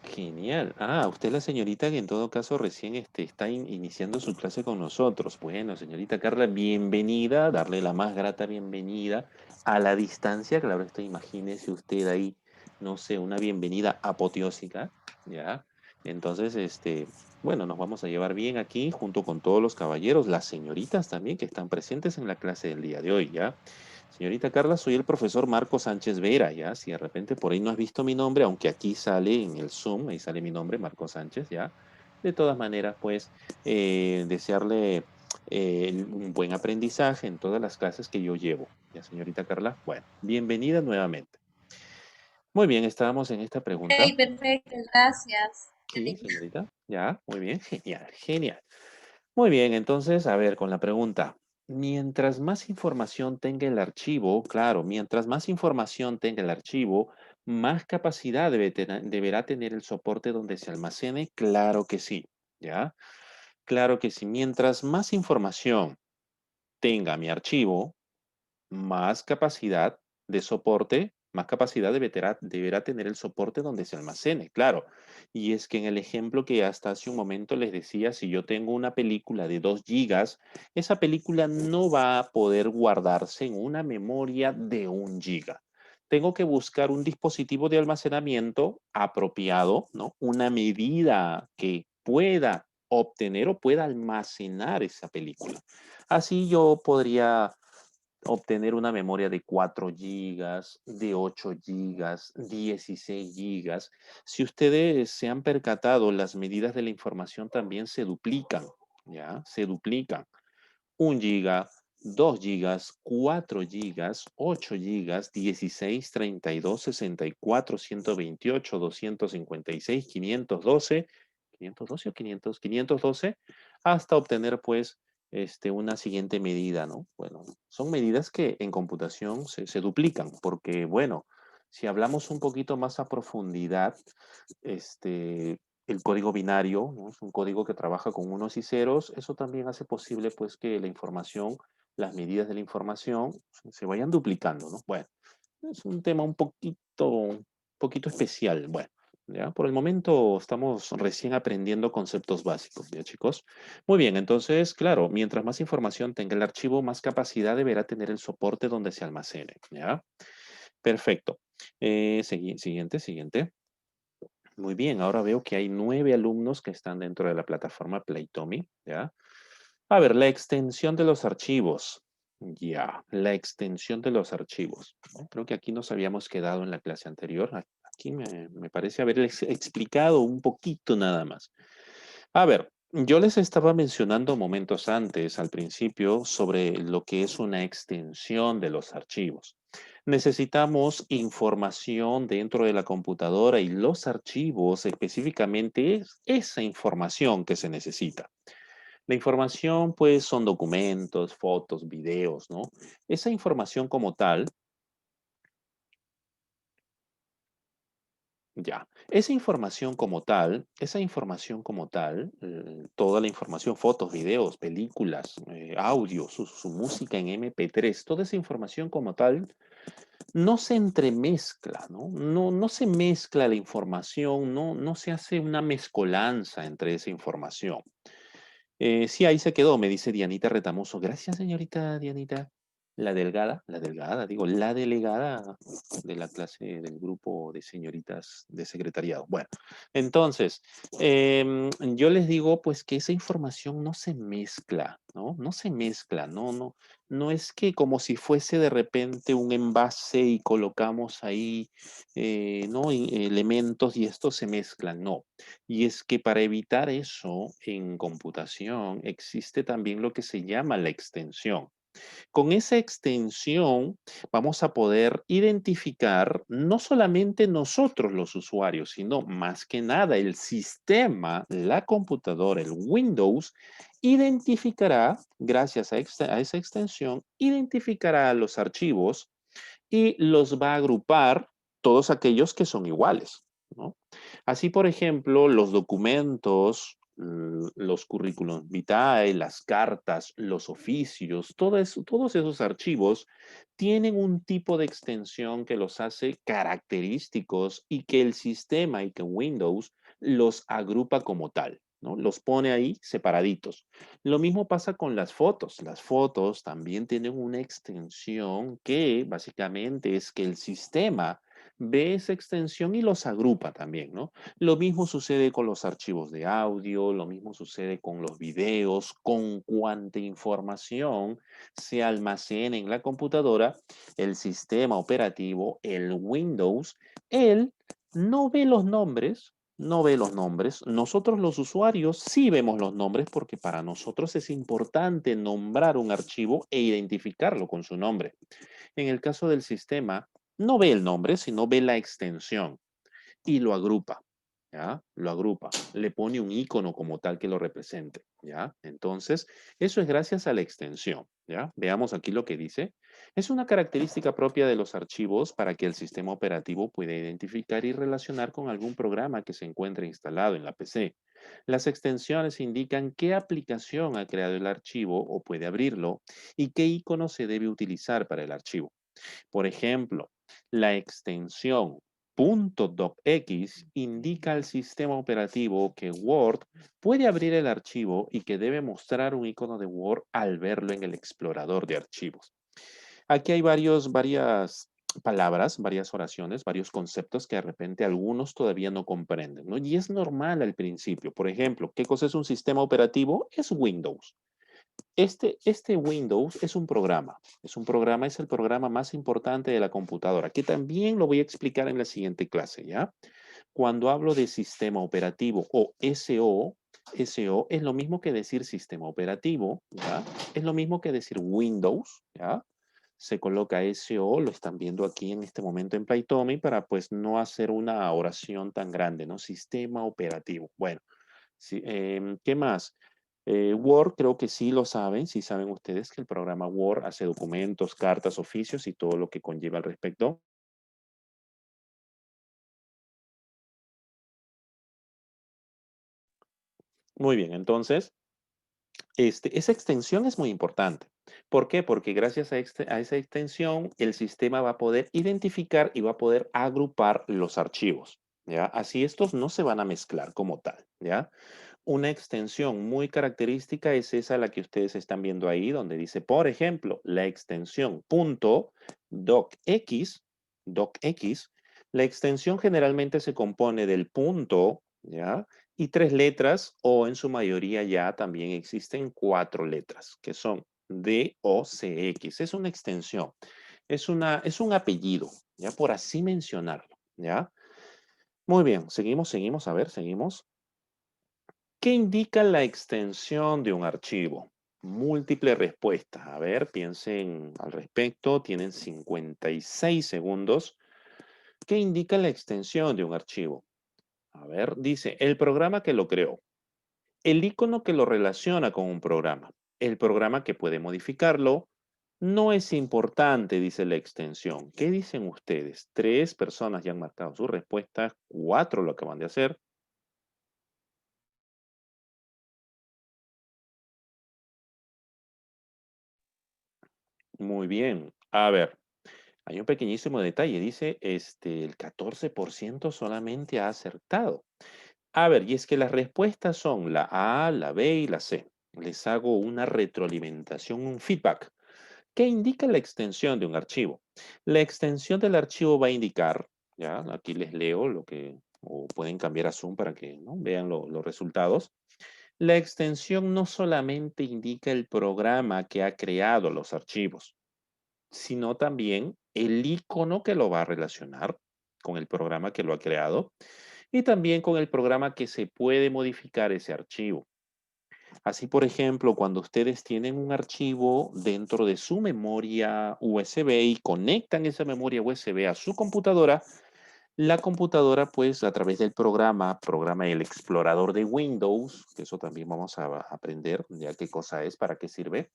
Genial. Ah, usted es la señorita que en todo caso recién está iniciando su clase con nosotros. Bueno, señorita Carla, bienvenida, darle la más grata bienvenida a la distancia. Claro, esto imagínese usted ahí, no sé, una bienvenida apoteósica, ¿ya? Entonces, bueno, nos vamos a llevar bien aquí junto con todos los caballeros, las señoritas también que están presentes en la clase del día de hoy, ¿ya? Señorita Carla, soy el profesor Marco Sánchez Vera, ¿ya? Si de repente por ahí no has visto mi nombre, aunque aquí sale en el Zoom, ahí sale mi nombre, Marco Sánchez, ¿ya? De todas maneras, pues, desearle un buen aprendizaje en todas las clases que yo llevo, ¿ya, señorita Carla? Bueno, bienvenida nuevamente. Muy bien, estábamos en esta pregunta. Ok, perfecto, gracias. Sí, señorita, ya, muy bien, genial, genial. Muy bien, entonces, a ver, con la pregunta. Mientras más información tenga el archivo, claro, mientras más información tenga el archivo, más capacidad deberá tener el soporte donde se almacene. Claro que sí, ¿ya? Claro que sí. Mientras más información tenga mi archivo, más capacidad de soporte, más capacidad deberá tener el soporte donde se almacene, claro. Y es que en el ejemplo que hasta hace un momento les decía, si yo tengo una película de 2 gigas, esa película no va a poder guardarse en una memoria de 1 giga. Tengo que buscar un dispositivo de almacenamiento apropiado, ¿no? Una medida que pueda obtener o pueda almacenar esa película. Así yo podría obtener una memoria de 4 gigas, de 8 gigas, 16 gigas. Si ustedes se han percatado, las medidas de la información también se duplican, ¿ya? Se duplican. 1 giga, 2 gigas, 4 gigas, 8 gigas, 16, 32, 64, 128, 256, 512, 512 o 500, 512, hasta obtener pues una siguiente medida, ¿no? Bueno, son medidas que en computación se duplican, porque bueno, si hablamos un poquito más a profundidad, el código binario, ¿no? Es un código que trabaja con unos y ceros. Eso también hace posible pues que la información, las medidas de la información se vayan duplicando, ¿no? Bueno, Es un tema un poquito especial. Bueno, ya por el momento estamos recién aprendiendo conceptos básicos, ¿ya, chicos? Muy bien, entonces, claro, mientras más información tenga el archivo, más capacidad deberá tener el soporte donde se almacene, ¿ya? Perfecto. Siguiente. Muy bien, ahora veo que hay 9 alumnos que están dentro de la plataforma Playtomy, ¿ya? A ver, la extensión de los archivos. Ya, la extensión de los archivos, ¿no? Creo que aquí nos habíamos quedado en la clase anterior. Aquí me parece haberles explicado un poquito nada más. A ver, yo les estaba mencionando momentos antes, al principio, sobre lo que es una extensión de los archivos. Necesitamos información dentro de la computadora y los archivos específicamente es esa información que se necesita. La información, pues, son documentos, fotos, videos, ¿no? Esa información como tal, ya, esa información como tal, toda la información, fotos, videos, películas, audio, su música en MP3, toda esa información como tal, no se entremezcla, ¿no? No se mezcla la información, no se hace una mezcolanza entre esa información. Sí, ahí se quedó, me dice Dianita Retamoso. Gracias, señorita Dianita. Digo, la delegada de la clase del grupo de señoritas de secretariado. Bueno, entonces, yo les digo pues que esa información no se mezcla, ¿no? No se mezcla, no es que como si fuese de repente un envase y colocamos ahí, ¿no? Elementos y estos se mezclan, no. Y es que para evitar eso en computación existe también lo que se llama la extensión. Con esa extensión vamos a poder identificar no solamente nosotros los usuarios, sino más que nada el sistema, la computadora, el Windows, identificará, gracias a esa extensión, identificará los archivos y los va a agrupar todos aquellos que son iguales, ¿no? Así, por ejemplo, los documentos, los currículum vitae, las cartas, los oficios, todos esos archivos tienen un tipo de extensión que los hace característicos y que el sistema y que Windows los agrupa como tal, ¿no? Los pone ahí separaditos. Lo mismo pasa con las fotos. Las fotos también tienen una extensión que básicamente es que el sistema ve esa extensión y los agrupa también, ¿no? Lo mismo sucede con los archivos de audio, lo mismo sucede con los videos, con cuanta información se almacena en la computadora, el sistema operativo, el Windows, él no ve los nombres, no ve los nombres. Nosotros los usuarios sí vemos los nombres porque para nosotros es importante nombrar un archivo e identificarlo con su nombre. En el caso del sistema, no ve el nombre, sino ve la extensión y lo agrupa, ¿ya? Lo agrupa, le pone un icono como tal que lo represente, ¿ya? Entonces, eso es gracias a la extensión, ¿ya? Veamos aquí lo que dice. Es una característica propia de los archivos para que el sistema operativo pueda identificar y relacionar con algún programa que se encuentre instalado en la PC. Las extensiones indican qué aplicación ha creado el archivo o puede abrirlo y qué icono se debe utilizar para el archivo. Por ejemplo, la extensión .docx indica al sistema operativo que Word puede abrir el archivo y que debe mostrar un icono de Word al verlo en el explorador de archivos. Aquí hay varias palabras, varias oraciones, varios conceptos que de repente algunos todavía no comprenden, ¿no? Y es normal al principio. Por ejemplo, ¿qué cosa es un sistema operativo? Es Windows. Este Windows es un programa. Es el programa más importante de la computadora, que también lo voy a explicar en la siguiente clase, ¿ya? Cuando hablo de sistema operativo o SO es lo mismo que decir sistema operativo, ¿ya? Es lo mismo que decir Windows, ¿ya? Se coloca SO, lo están viendo aquí en este momento en Playtomy para pues no hacer una oración tan grande, ¿no? Sistema operativo. Bueno, sí, ¿qué más? Word creo que sí lo saben, sí saben ustedes que el programa Word hace documentos, cartas, oficios y todo lo que conlleva al respecto. Muy bien, entonces, esa extensión es muy importante. ¿Por qué? Porque gracias a esa extensión, el sistema va a poder identificar y va a poder agrupar los archivos, ¿ya? Así estos no se van a mezclar como tal, ¿ya? Una extensión muy característica es esa la que ustedes están viendo ahí, donde dice, por ejemplo, la extensión .docx, docx. La extensión generalmente se compone del punto, ¿ya? Y 3 letras, o en su mayoría ya también existen 4 letras, que son DOCX. Es una extensión, es un apellido, ¿ya? Por así mencionarlo, ¿ya? Muy bien, seguimos, a ver, seguimos. ¿Qué indica la extensión de un archivo? Múltiples respuestas. A ver, piensen al respecto. Tienen 56 segundos. ¿Qué indica la extensión de un archivo? A ver, dice, el programa que lo creó. El icono que lo relaciona con un programa. El programa que puede modificarlo. No es importante, dice la extensión. ¿Qué dicen ustedes? 3 personas ya han marcado sus respuestas. 4 lo acaban de hacer. Muy bien. A ver, hay un pequeñísimo detalle. Dice, el 14% solamente ha acertado. A ver, y es que las respuestas son la A, la B y la C. Les hago una retroalimentación, un feedback. ¿Qué indica la extensión de un archivo? La extensión del archivo va a indicar, ya, aquí les leo lo que, o pueden cambiar a Zoom para que, ¿no?, vean los resultados. La extensión no solamente indica el programa que ha creado los archivos, sino también el icono que lo va a relacionar con el programa que lo ha creado y también con el programa que se puede modificar ese archivo. Así, por ejemplo, cuando ustedes tienen un archivo dentro de su memoria USB y conectan esa memoria USB a su computadora, la computadora, pues, a través del programa el explorador de Windows, que eso también vamos a aprender ya qué cosa es, para qué sirve.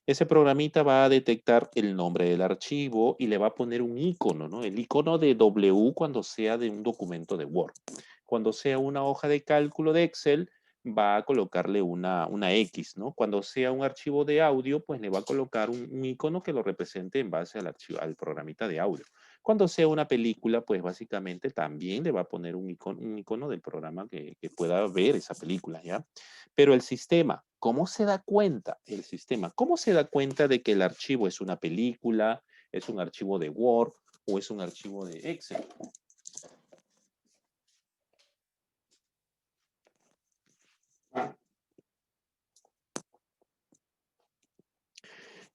Ese programita va a detectar el nombre del archivo y le va a poner un icono, ¿no? El icono de W cuando sea de un documento de Word. Cuando sea una hoja de cálculo de Excel, va a colocarle una X, ¿no? Cuando sea un archivo de audio, pues le va a colocar un icono que lo represente en base al archivo, al programita de audio. Cuando sea una película, pues básicamente también le va a poner un icono del programa que pueda ver esa película, ¿ya? Pero el sistema, ¿cómo se da cuenta? El sistema, ¿cómo se da cuenta de que el archivo es una película, es un archivo de Word o es un archivo de Excel?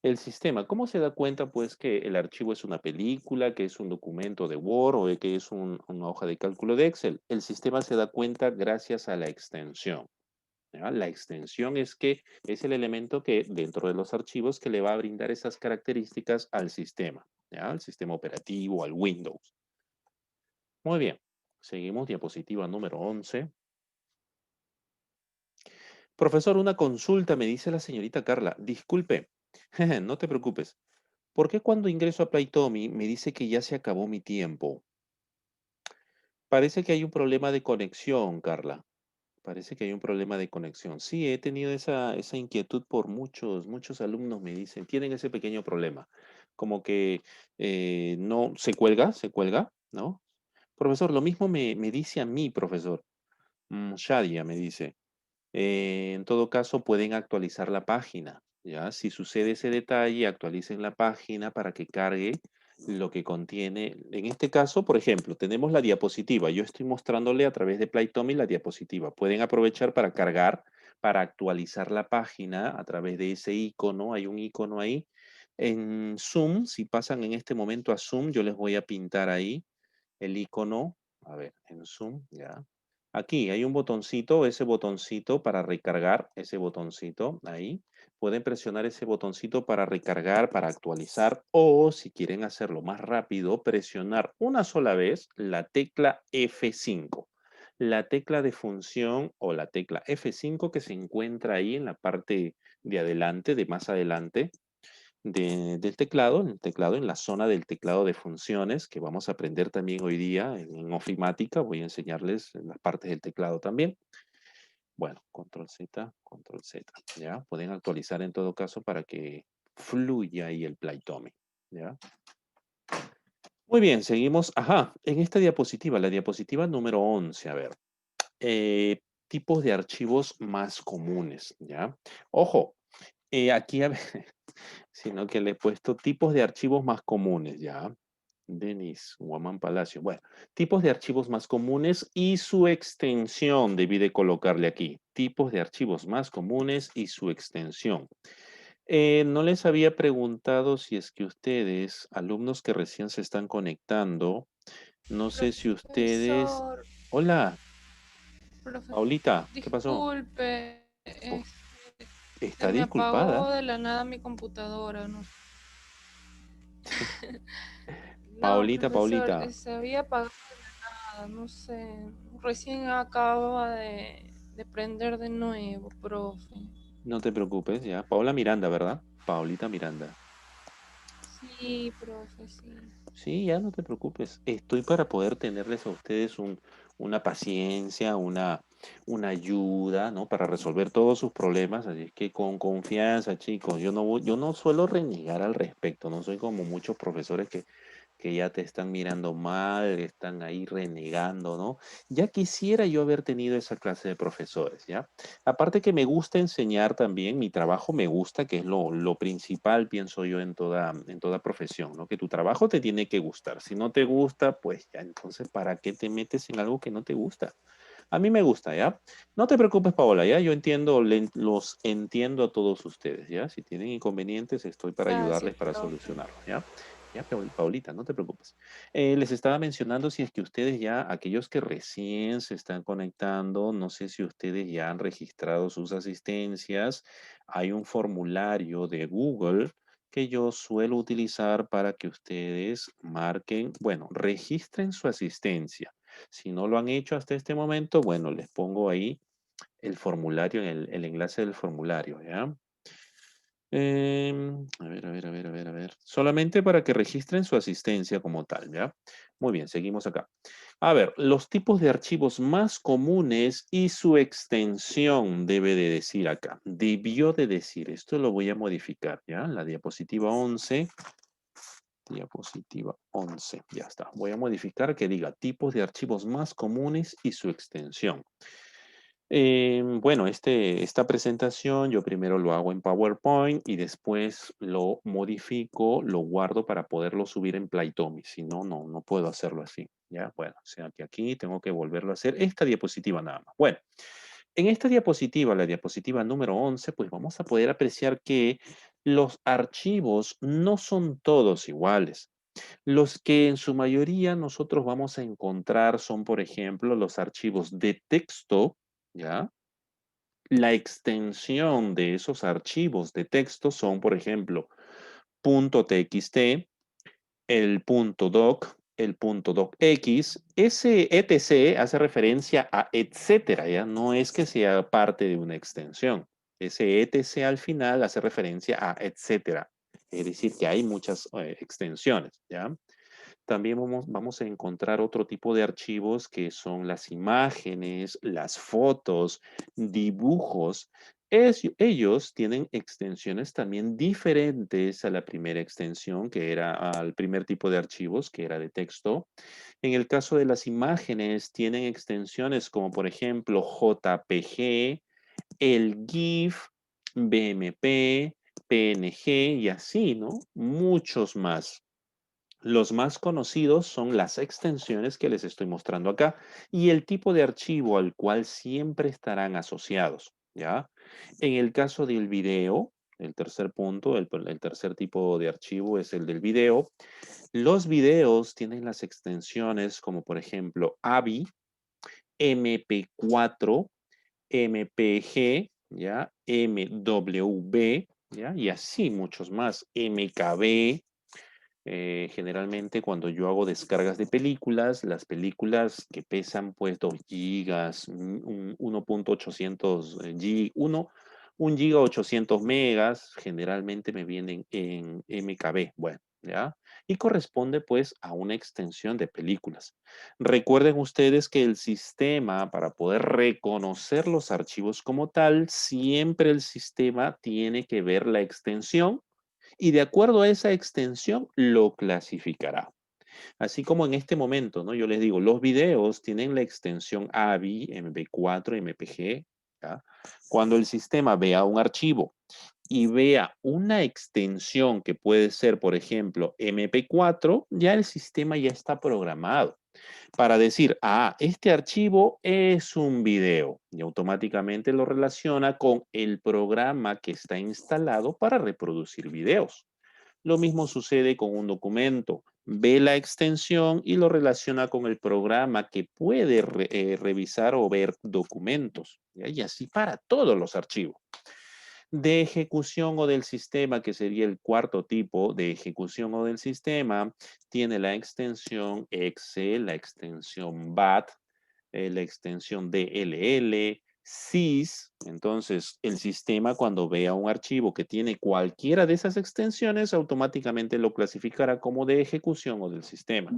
El sistema, ¿cómo se da cuenta, pues, que el archivo es una película, que es un documento de Word o que es una hoja de cálculo de Excel? El sistema se da cuenta gracias a la extensión, ¿ya? La extensión es el elemento que dentro de los archivos que le va a brindar esas características al sistema, ¿ya? Al sistema operativo, al Windows. Muy bien. Seguimos, diapositiva número 11. Profesor, una consulta, me dice la señorita Carla. Disculpe, no te preocupes. ¿Por qué cuando ingreso a Playtomi me dice que ya se acabó mi tiempo? Parece que hay un problema de conexión, Carla. Parece que hay un problema de conexión. Sí, he tenido esa inquietud por muchos alumnos me dicen, tienen ese pequeño problema. Como que no, se cuelga, ¿no? Profesor, lo mismo me dice a mí, profesor. Shadia me dice. En todo caso, pueden actualizar la página, ¿ya? Si sucede ese detalle, actualicen la página para que cargue lo que contiene. En este caso, por ejemplo, tenemos la diapositiva. Yo estoy mostrándole a través de Playtomi la diapositiva. Pueden aprovechar para cargar, para actualizar la página a través de ese icono. Hay un icono ahí. En Zoom, si pasan en este momento a Zoom, yo les voy a pintar ahí el icono. A ver, en Zoom, ya. Aquí hay un botoncito, ese botoncito para recargar, ese botoncito ahí. Pueden presionar ese botoncito para recargar, para actualizar o si quieren hacerlo más rápido, presionar una sola vez la tecla F5. La tecla de función o la tecla F5 que se encuentra ahí en la parte de adelante, de más adelante del teclado, en la zona del teclado de funciones, que vamos a aprender también hoy día en ofimática. Voy a enseñarles las partes del teclado también. Bueno, control Z, control Z. ¿Ya? Pueden actualizar en todo caso para que fluya ahí el Playtomic. ¿Ya? Muy bien, seguimos. Ajá, en esta diapositiva, la diapositiva número 11, a ver. Tipos de archivos más comunes, ¿ya? Ojo, aquí, a ver, sino que le he puesto tipos de archivos más comunes, ¿ya? Denis Guamán Palacio. Bueno, tipos de archivos más comunes y su extensión, debí de colocarle aquí. Tipos de archivos más comunes y su extensión. No les había preguntado si es que ustedes, alumnos que recién se están conectando, no sé si ustedes... Profesor, Hola, profesor, Paulita, ¿qué pasó? disculpe, Po- se ¿Está me disculpada? apagó de la nada mi computadora, no. No, Paulita, profesor, Paulita, se había apagado de la nada, no sé. Recién acababa de prender de nuevo, profe. no te preocupes, ya. Paula Miranda, ¿verdad? Paulita Miranda. Sí, profe, sí. Sí, ya no te preocupes. Estoy para poder tenerles a ustedes una paciencia, una ayuda, ¿no? Para resolver todos sus problemas. Así es que con confianza, chicos. Yo no suelo renegar al respecto. No soy como muchos profesores que ya te están mirando mal, están ahí renegando, ¿no? Ya quisiera yo haber tenido esa clase de profesores, ¿ya? Aparte que me gusta enseñar también, mi trabajo me gusta, que es lo principal, pienso yo, en toda profesión, ¿no? Que tu trabajo te tiene que gustar. Si no te gusta, pues ya, entonces, ¿para qué te metes en algo que no te gusta? A mí me gusta, ¿ya? No te preocupes, Paola, ¿ya? Yo entiendo, los entiendo a todos ustedes, ¿ya? Si tienen inconvenientes, estoy para Gracias, ayudarles para profe. solucionarlos, ¿ya? Ya, Paulita, no te preocupes. Les estaba mencionando si es que ustedes ya, aquellos que recién se están conectando, no sé si ustedes ya han registrado sus asistencias. Hay un formulario de Google que yo suelo utilizar para que ustedes marquen, bueno, registren su asistencia. Si no lo han hecho hasta este momento, bueno, les pongo ahí el formulario, el enlace del formulario, ¿ya? A ver, a ver, a ver, a ver, a ver. Solamente para que registren su asistencia como tal, ¿ya? Muy bien, seguimos acá. A ver, los tipos de archivos más comunes y su extensión debe de decir acá. Debió de decir, esto lo voy a modificar, ¿ya? La diapositiva 11. Diapositiva 11, ya está. Voy a modificar que diga tipos de archivos más comunes y su extensión. Bueno, esta presentación yo primero lo hago en PowerPoint y después lo modifico, lo guardo para poderlo subir en Playtomic. Si no, no puedo hacerlo así. Ya, bueno, o sea que aquí tengo que volverlo a hacer. Esta diapositiva nada más. Bueno, en esta diapositiva, la diapositiva número 11, pues vamos a poder apreciar que los archivos no son todos iguales. Los que en su mayoría nosotros vamos a encontrar son, por ejemplo, los archivos de texto, ¿ya? La extensión de esos archivos de texto son, por ejemplo, .txt, el .doc, el .docx. Ese etc hace referencia a etcétera, ¿ya? No es que sea parte de una extensión. Ese etc al final hace referencia a etcétera. Es decir, que hay muchas extensiones, ¿ya? También vamos a encontrar otro tipo de archivos que son las imágenes, las fotos, dibujos. Ellos tienen extensiones también diferentes a la primera extensión, que era al primer tipo de archivos, que era de texto. En el caso de las imágenes, tienen extensiones como por ejemplo JPG, el GIF, BMP, PNG y así, ¿no? Muchos más. Los más conocidos son las extensiones que les estoy mostrando acá y el tipo de archivo al cual siempre estarán asociados, ¿ya? En el caso del video, el tercer punto, el tercer tipo de archivo es el del video. Los videos tienen las extensiones como por ejemplo AVI, MP4, MPG, ¿ya? MWB, ¿ya? Y así muchos más, MKB. Generalmente cuando yo hago descargas de películas, las películas que pesan pues 2 gigas, 1.800 gig, 1 giga 800 megas, generalmente me vienen en MKB. Bueno, ¿ya? y corresponde pues a una extensión de películas. Recuerden ustedes que el sistema, para poder reconocer los archivos como tal, siempre el sistema tiene que ver la extensión y de acuerdo a esa extensión lo clasificará. Así como en este momento, ¿no? Yo les digo, los videos tienen la extensión AVI, MP4, MPG. ¿Ya? Cuando el sistema vea un archivo y vea una extensión que puede ser, por ejemplo, MP4, ya el sistema ya está programado para decir, ah, este archivo es un video y automáticamente lo relaciona con el programa que está instalado para reproducir videos. Lo mismo sucede con un documento. Ve la extensión y lo relaciona con el programa que puede revisar o ver documentos. ¿Ya? Y así para todos los archivos. De ejecución o del sistema, que sería el cuarto tipo de ejecución o del sistema, tiene la extensión exe, la extensión bat, la extensión DLL, sys. Entonces, el sistema cuando vea un archivo que tiene cualquiera de esas extensiones, automáticamente lo clasificará como de ejecución o del sistema.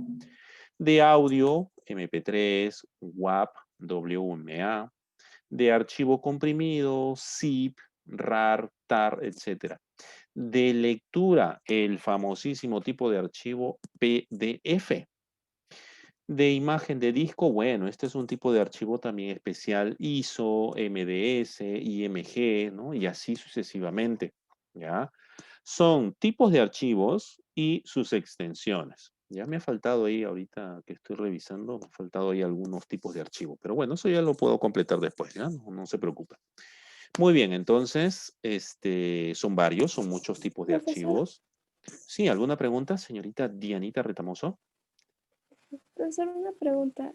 De audio, MP3, WAP, WMA. De archivo comprimido, zip, RAR, TAR, etc. De lectura, el famosísimo tipo de archivo PDF. De imagen de disco, bueno, este es un tipo de archivo también especial, ISO, MDS, IMG, ¿no? Y así sucesivamente, ¿ya? Son tipos de archivos y sus extensiones. Ya me ha faltado ahí, ahorita que estoy revisando, me ha faltado ahí algunos tipos de archivo, pero bueno, eso ya lo puedo completar después, ¿ya? No se preocupe. Muy bien, entonces, son varios, son muchos tipos de Profesor, archivos. Sí, ¿alguna pregunta, señorita Dianita Retamoso? profesor, una pregunta.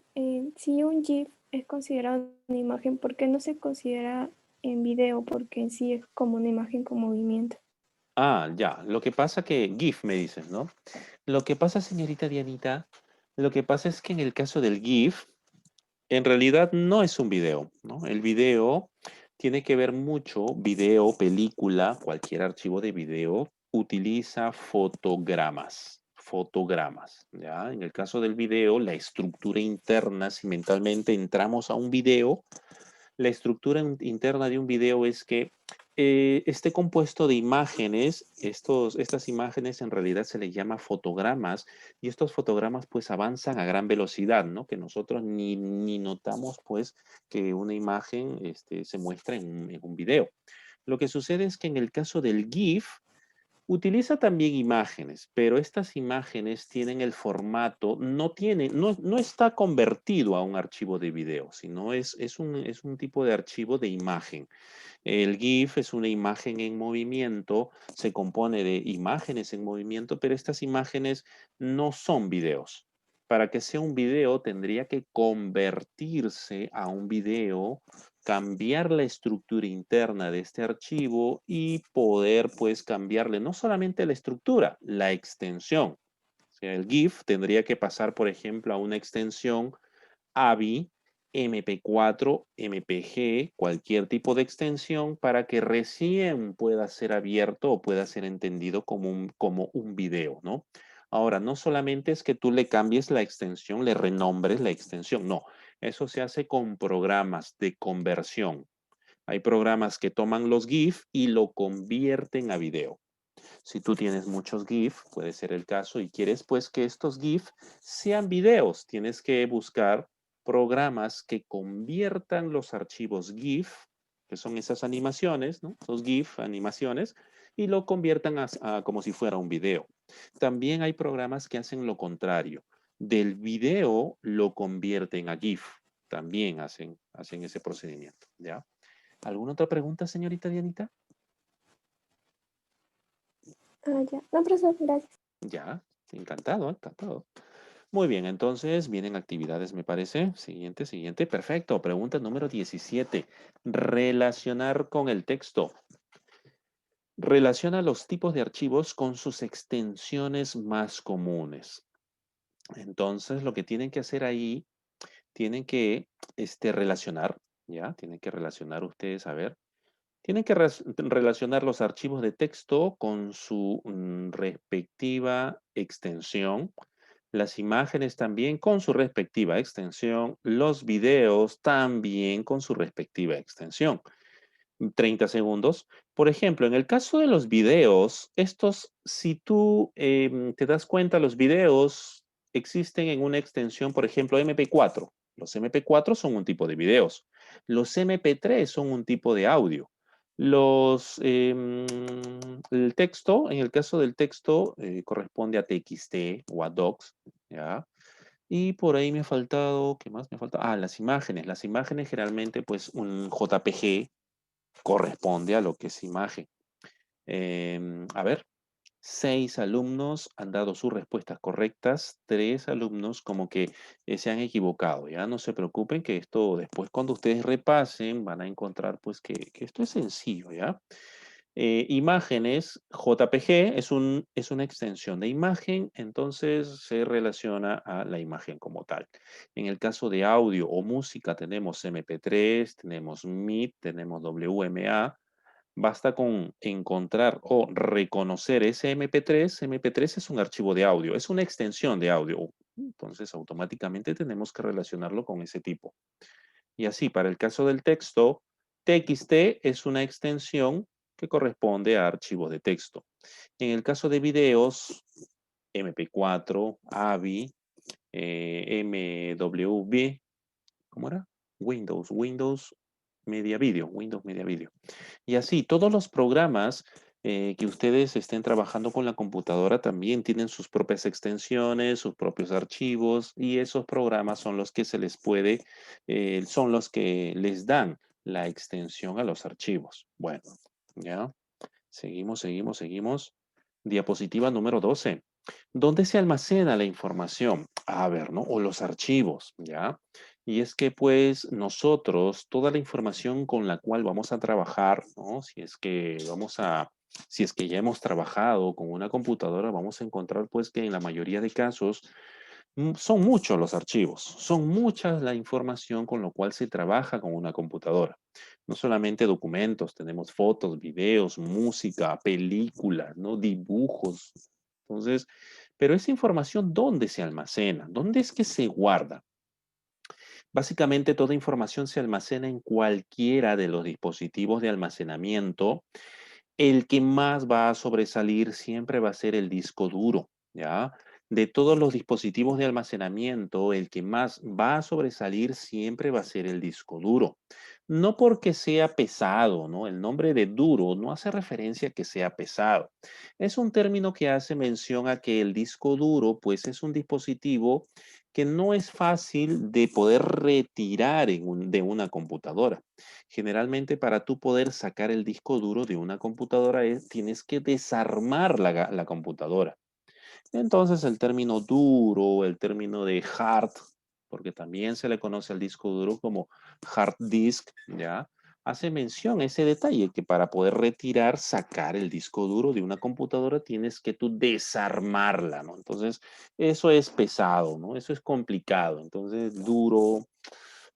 Si un GIF es considerado una imagen, ¿por qué no se considera en video? Porque en sí es como una imagen con movimiento. Ah, ya. Lo que pasa que GIF me dices, ¿no? Lo que pasa, señorita Dianita, lo que pasa es que en el caso del GIF, en realidad no es un video, ¿no? El video tiene que ver mucho, video, película, cualquier archivo de video, utiliza fotogramas, ¿ya? En el caso del video, la estructura interna, si mentalmente entramos a un video, la estructura interna de un video es que esté compuesto de imágenes. Estas imágenes en realidad se les llama fotogramas y estos fotogramas pues avanzan a gran velocidad, ¿no? Que nosotros ni notamos pues que una imagen se muestra en un video. Lo que sucede es que en el caso del GIF, utiliza también imágenes, pero estas imágenes tienen el formato, no está convertido a un archivo de video, sino es un tipo de archivo de imagen. El GIF es una imagen en movimiento, se compone de imágenes en movimiento, pero estas imágenes no son videos. Para que sea un video tendría que convertirse a un video, cambiar la estructura interna de este archivo y poder pues cambiarle no solamente la estructura, la extensión. O sea, el GIF tendría que pasar, por ejemplo, a una extensión AVI, MP4, MPG, cualquier tipo de extensión para que recién pueda ser abierto o pueda ser entendido como un video, ¿no? Ahora, no solamente es que tú le cambies la extensión, le renombres la extensión, no. Eso se hace con programas de conversión. Hay programas que toman los GIF y lo convierten a video. Si tú tienes muchos GIF, puede ser el caso, y quieres pues que estos GIF sean videos, tienes que buscar programas que conviertan los archivos GIF, que son esas animaciones, ¿no? Esos GIF, animaciones, y lo conviertan como si fuera un video. También hay programas que hacen lo contrario. Del video lo convierten a GIF. También hacen ese procedimiento, ¿ya? ¿Alguna otra pregunta, señorita Dianita? Ah, ya. No, profesor, gracias. Ya, encantado, encantado. Muy bien, entonces vienen actividades, me parece. Siguiente. Perfecto. Pregunta número 17. Relacionar con el texto. Relaciona los tipos de archivos con sus extensiones más comunes. Entonces, lo que tienen que hacer ahí, tienen que relacionar, ¿ya? Tienen que relacionar ustedes, a ver. Tienen que relacionar los archivos de texto con su respectiva extensión, las imágenes también con su respectiva extensión, los videos también con su respectiva extensión. 30 segundos. Por ejemplo, en el caso de los videos, estos, si tú te das cuenta, los videos existen en una extensión, por ejemplo, MP4. Los MP4 son un tipo de videos. Los MP3 son un tipo de audio. El texto, en el caso del texto, corresponde a TXT o a docs, ¿ya? Y por ahí me ha faltado, ¿qué más me ha faltado? Ah, las imágenes. Las imágenes generalmente, pues, un JPG corresponde a lo que es imagen. A ver, 6 alumnos han dado sus respuestas correctas, 3 alumnos como que se han equivocado. Ya no se preocupen que esto después cuando ustedes repasen van a encontrar pues que esto es sencillo, ¿ya? Imágenes, JPG es una extensión de imagen, entonces se relaciona a la imagen como tal. En el caso de audio o música tenemos MP3, tenemos MIT, tenemos WMA. Basta con encontrar o reconocer ese MP3. MP3 es un archivo de audio, es una extensión de audio. Entonces automáticamente tenemos que relacionarlo con ese tipo. Y así, para el caso del texto, TXT es una extensión que corresponde a archivos de texto. En el caso de videos, MP4, AVI, MWV, ¿cómo era? Windows Media Video, Windows Media Video. Y así, todos los programas que ustedes estén trabajando con la computadora también tienen sus propias extensiones, sus propios archivos, y esos programas son los que se les puede, son los que les dan la extensión a los archivos. Bueno, ya. Seguimos. Diapositiva número 12. ¿Dónde se almacena la información? A ver, ¿no? O los archivos, ¿ya? Y es que pues nosotros, toda la información con la cual vamos a trabajar, ¿no? Si es que ya hemos trabajado con una computadora, vamos a encontrar pues que en la mayoría de casos son muchos los archivos, son muchas la información con lo cual se trabaja con una computadora. No solamente documentos, tenemos fotos, videos, música, películas, ¿no? Dibujos. Entonces, pero esa información, ¿dónde se almacena? ¿Dónde es que se guarda? Básicamente toda información se almacena en cualquiera de los dispositivos de almacenamiento. El que más va a sobresalir siempre va a ser el disco duro, ¿ya? De todos los dispositivos de almacenamiento, el que más va a sobresalir siempre va a ser el disco duro. No porque sea pesado, ¿no? El nombre de duro no hace referencia a que sea pesado. Es un término que hace mención a que el disco duro, pues es un dispositivo que no es fácil de poder retirar de una computadora. Generalmente para tú poder sacar el disco duro de una computadora tienes que desarmar la computadora. Entonces el término duro, el término de hard, porque también se le conoce al disco duro como hard disk, ¿ya? Hace mención a ese detalle que para poder retirar, sacar el disco duro de una computadora tienes que tú desarmarla, ¿no? Entonces eso es pesado, ¿no? Eso es complicado. Entonces duro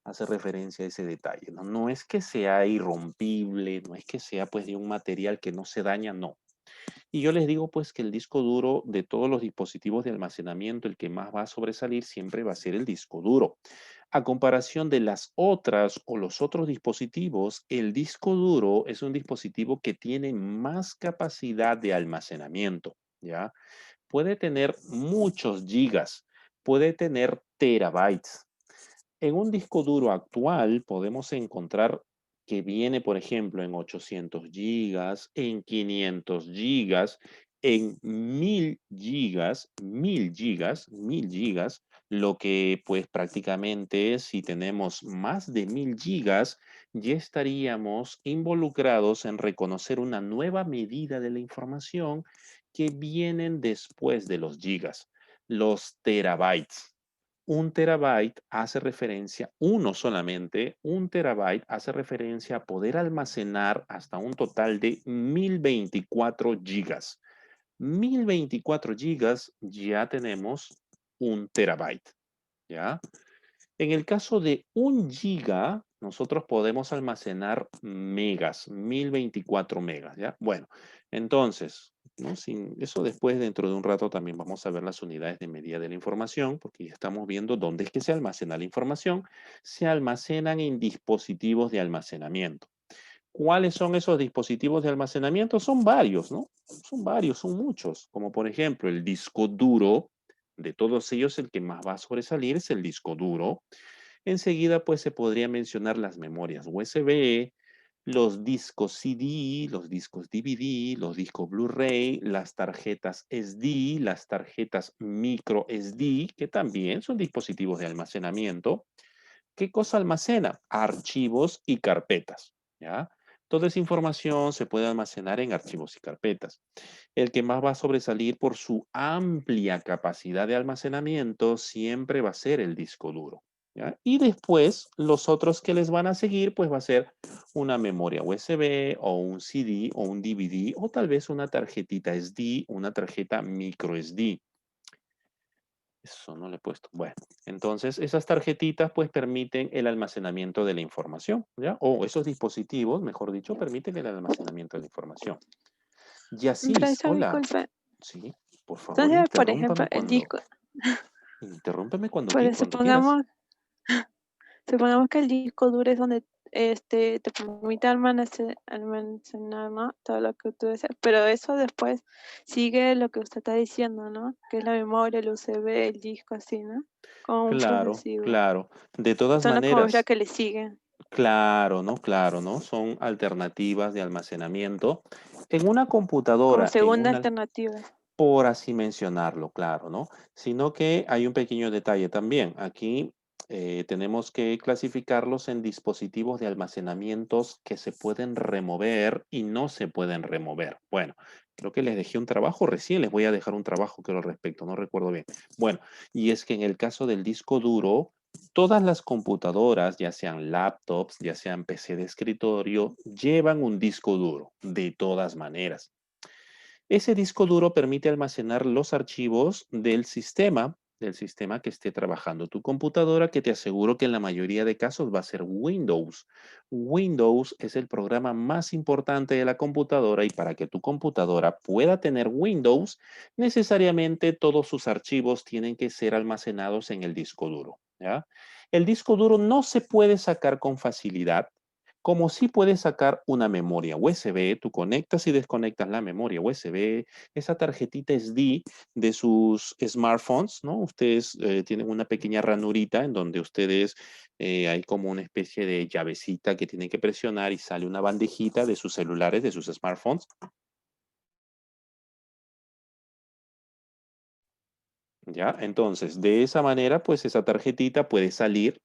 hace referencia a ese detalle, ¿no? No es que sea irrompible, no es que sea pues de un material que no se daña, no. Y yo les digo pues que el disco duro de todos los dispositivos de almacenamiento, el que más va a sobresalir siempre va a ser el disco duro. A comparación de las otras o los otros dispositivos, el disco duro es un dispositivo que tiene más capacidad de almacenamiento, ¿ya? Puede tener muchos gigas, puede tener terabytes. En un disco duro actual podemos encontrar que viene, por ejemplo, en 800 gigas, en 500 gigas, en 1000 gigas, lo que pues prácticamente si tenemos más de 1000 gigas, ya estaríamos involucrados en reconocer una nueva medida de la información que vienen después de los gigas, los terabytes. Un terabyte hace referencia, uno solamente, un terabyte hace referencia a poder almacenar hasta un total de 1024 gigas. 1024 gigas ya tenemos un terabyte, ¿ya? En el caso de 1 giga, Nosotros podemos almacenar megas, 1024 megas, ¿ya? Bueno, entonces, ¿no? Eso después, dentro de un rato, también vamos a ver las unidades de medida de la información, porque ya estamos viendo dónde es que se almacena la información. Se almacenan en dispositivos de almacenamiento. ¿Cuáles son esos dispositivos de almacenamiento? Son varios, ¿no? Son varios, son muchos. Como por ejemplo el disco duro. De todos ellos, el que más va a sobresalir es el disco duro. Enseguida, pues se podría mencionar las memorias USB, los discos CD, los discos DVD, los discos Blu-ray, las tarjetas SD, las tarjetas micro SD, que también son dispositivos de almacenamiento. ¿Qué cosa almacena? Archivos y carpetas, ¿ya? Toda esa información se puede almacenar en archivos y carpetas. El que más va a sobresalir por su amplia capacidad de almacenamiento siempre va a ser el disco duro, ¿ya? Y después, los otros que les van a seguir, pues va a ser una memoria USB o un CD o un DVD o tal vez una tarjetita SD, una tarjeta micro SD. Eso no le he puesto. Bueno, entonces esas tarjetitas pues permiten el almacenamiento de la información, ¿ya? O esos dispositivos, mejor dicho, permiten el almacenamiento de la información. Yacis, Profesor, hola. disculpe. Sí, por favor, Entonces, por ejemplo, el disco, interrúmpeme cuando pues quieras. supongamos que el disco duro es donde te permite almacenar, ¿no? Todo lo que tú deseas, pero eso después sigue lo que usted está diciendo, ¿no? Que es la memoria, el USB, el disco, así, ¿no? Como un Claro, progresivo. claro. De todas Son las como ya maneras, que le siguen, claro, ¿no? Claro, ¿no? Son alternativas de almacenamiento. En una como computadora, segunda alternativa. por así mencionarlo, claro, ¿no? Sino que hay un pequeño detalle también. Aquí tenemos que clasificarlos en dispositivos de almacenamientos que se pueden remover y no se pueden remover. Bueno, creo que les dejé un trabajo recién, les voy a dejar un trabajo que al respecto, no recuerdo bien. Bueno, y es que en el caso del disco duro, todas las computadoras, ya sean laptops, ya sean PC de escritorio, llevan un disco duro, de todas maneras. Ese disco duro permite almacenar los archivos del sistema que esté trabajando tu computadora, que te aseguro que en la mayoría de casos va a ser Windows. Windows es el programa más importante de la computadora y para que tu computadora pueda tener Windows, necesariamente todos sus archivos tienen que ser almacenados en el disco duro, ¿ya? El disco duro no se puede sacar con facilidad como si puedes sacar una memoria USB, tú conectas y desconectas la memoria USB, esa tarjetita SD de sus smartphones, ¿no? Ustedes tienen una pequeña ranurita en donde ustedes hay como una especie de llavecita que tienen que presionar y sale una bandejita de sus celulares, de sus smartphones. ¿Ya? Entonces, de esa manera, pues esa tarjetita puede salir.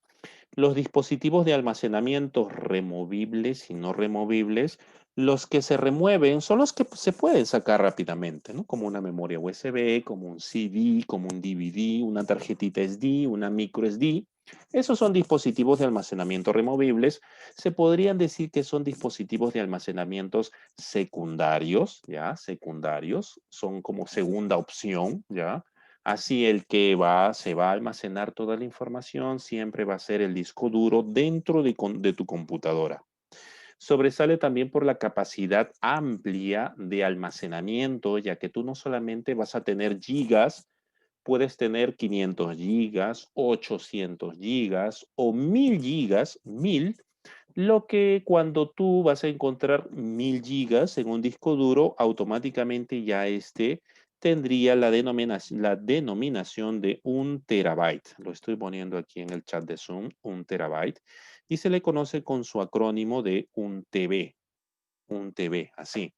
Los dispositivos de almacenamiento removibles y no removibles, los que se remueven son los que se pueden sacar rápidamente, ¿no? Como una memoria USB, como un CD, como un DVD, una tarjetita SD, una micro SD. Esos son dispositivos de almacenamiento removibles. Se podrían decir que son dispositivos de almacenamientos secundarios, ¿ya? Secundarios, son como segunda opción, ¿ya? Así el que se va a almacenar toda la información siempre va a ser el disco duro dentro de tu computadora. Sobresale también por la capacidad amplia de almacenamiento, ya que tú no solamente vas a tener gigas, puedes tener 500 gigas, 800 gigas o 1000 gigas, 1000, lo que cuando tú vas a encontrar 1000 gigas en un disco duro, automáticamente ya tendría la denominación de 1 terabyte. Lo estoy poniendo aquí en el chat de Zoom, 1 terabyte. Y se le conoce con su acrónimo de 1 TB. 1 TB, así.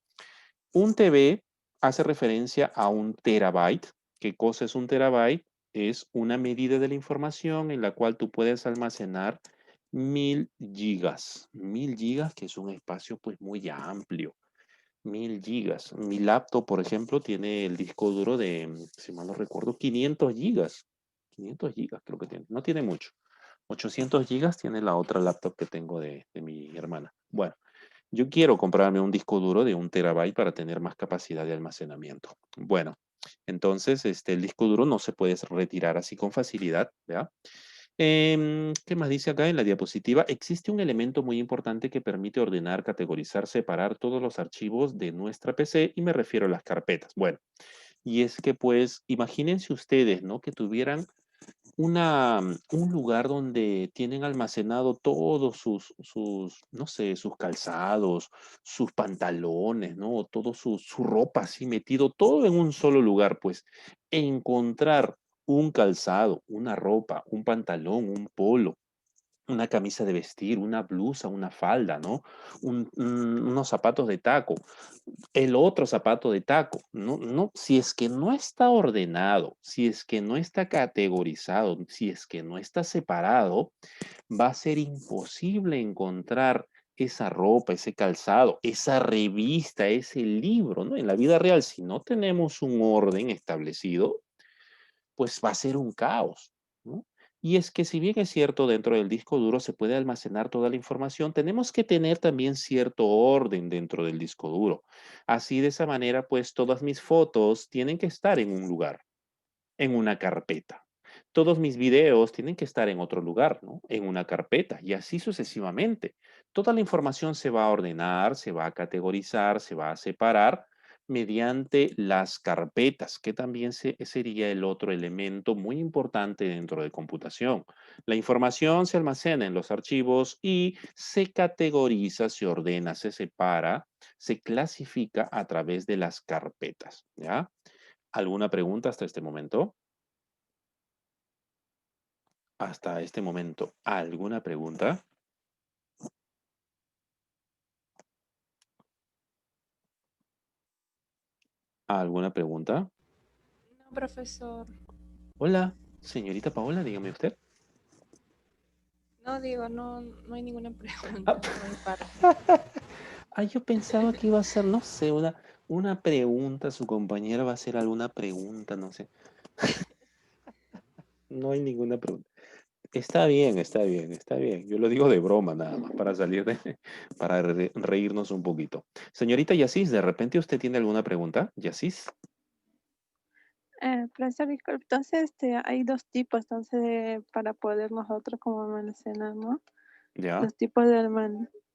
1 TB hace referencia a 1 terabyte. ¿Qué cosa es 1 terabyte? Es una medida de la información en la cual tú puedes almacenar 1000 gigas. 1000 gigas, que es un espacio pues muy amplio. 1000 gigas. Mi laptop, por ejemplo, tiene el disco duro de, si mal no recuerdo, 500 gigas. 500 gigas creo que tiene. No tiene mucho. 800 gigas tiene la otra laptop que tengo de mi hermana. Bueno, yo quiero comprarme un disco duro de 1 terabyte para tener más capacidad de almacenamiento. Bueno, entonces el disco duro no se puede retirar así con facilidad, ¿ya? ¿Qué más dice acá en la diapositiva? Existe un elemento muy importante que permite ordenar, categorizar, separar todos los archivos de nuestra PC y me refiero a las carpetas. Bueno, y es que pues imagínense ustedes, ¿no? Que tuvieran un lugar donde tienen almacenado todos no sé, sus calzados, sus pantalones, ¿no? Todo su ropa así metido, todo en un solo lugar, pues encontrar un calzado, una ropa, un pantalón, un polo, una camisa de vestir, una blusa, una falda, ¿no? Unos zapatos de taco, el otro zapato de taco, no, no, si es que no está ordenado, si es que no está categorizado, si es que no está separado, va a ser imposible encontrar esa ropa, ese calzado, esa revista, ese libro, ¿no? En la vida real, si no tenemos un orden establecido, pues va a ser un caos, ¿no? Y es que si bien es cierto, dentro del disco duro se puede almacenar toda la información, tenemos que tener también cierto orden dentro del disco duro. Así de esa manera, pues todas mis fotos tienen que estar en un lugar, en una carpeta. Todos mis videos tienen que estar en otro lugar, ¿no? En una carpeta y así sucesivamente. Toda la información se va a ordenar, se va a categorizar, se va a separar mediante las carpetas, que también sería el otro elemento muy importante dentro de computación. La información se almacena en los archivos y se categoriza, se ordena, se separa, se clasifica a través de las carpetas, ¿ya? ¿Alguna pregunta hasta este momento? Hasta este momento, ¿alguna pregunta? ¿Alguna pregunta? No, profesor. Hola, señorita Paola, dígame usted. No digo, no hay ninguna pregunta Ah, por mi parte. yo pensaba que iba a ser, no sé, una pregunta. Su compañera va a hacer alguna pregunta, no sé. No hay ninguna pregunta. Está bien, está bien, está bien. Yo lo digo de broma nada más, para salir de, para reírnos un poquito. Señorita Yacis, ¿de repente usted tiene alguna pregunta? Yacis. Profesor, disculpe, entonces hay dos tipos, entonces, para poder nosotros como almacenar, ¿no? ¿Ya? Los tipos de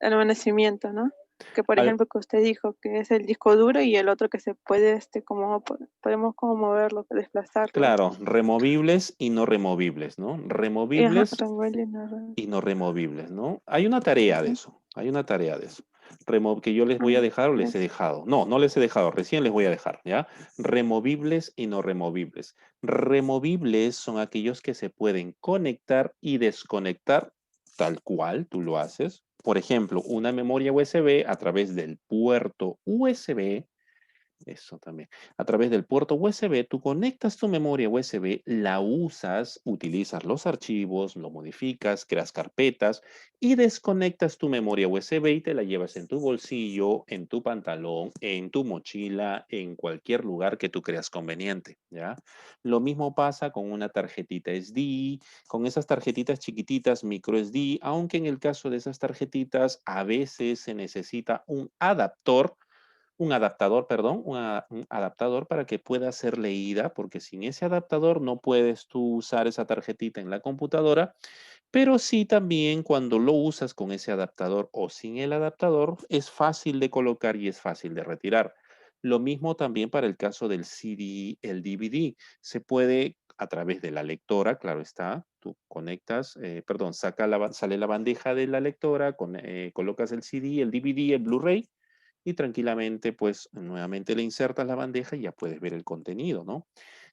almacenamiento, ¿no? Que por Al- ejemplo que usted dijo que es el disco duro y el otro que se puede, podemos como moverlo, desplazarlo. Claro, removibles y no removibles, ¿no? Y, ajá, Removibles removerlo y no re- y no removibles, ¿no? Hay una tarea de Ujú. eso, hay una tarea de eso. Que yo les voy a Ah, dejar o les he gracias. dejado. No, no les he dejado, recién les voy a dejar, ¿ya? Removibles y no removibles. Removibles son aquellos que se pueden conectar y desconectar tal cual tú lo haces. Por ejemplo, una memoria USB a través del puerto USB. Eso también. A través del puerto USB, tú conectas tu memoria USB, la usas, utilizas los archivos, lo modificas, creas carpetas y desconectas tu memoria USB y te la llevas en tu bolsillo, en tu pantalón, en tu mochila, en cualquier lugar que tú creas conveniente, ¿ya? Lo mismo pasa con una tarjetita SD, con esas tarjetitas chiquititas micro SD, aunque en el caso de esas tarjetitas a veces se necesita un adaptador, perdón, un adaptador para que pueda ser leída, porque sin ese adaptador no puedes tú usar esa tarjetita en la computadora, pero sí también cuando lo usas con ese adaptador o sin el adaptador, es fácil de colocar y es fácil de retirar. Lo mismo también para el caso del CD, el DVD. Se puede a través de la lectora, claro está, tú conectas, perdón, sale la bandeja de la lectora, colocas el CD, el DVD, el Blu-ray y tranquilamente, pues nuevamente le insertas la bandeja y ya puedes ver el contenido, ¿no?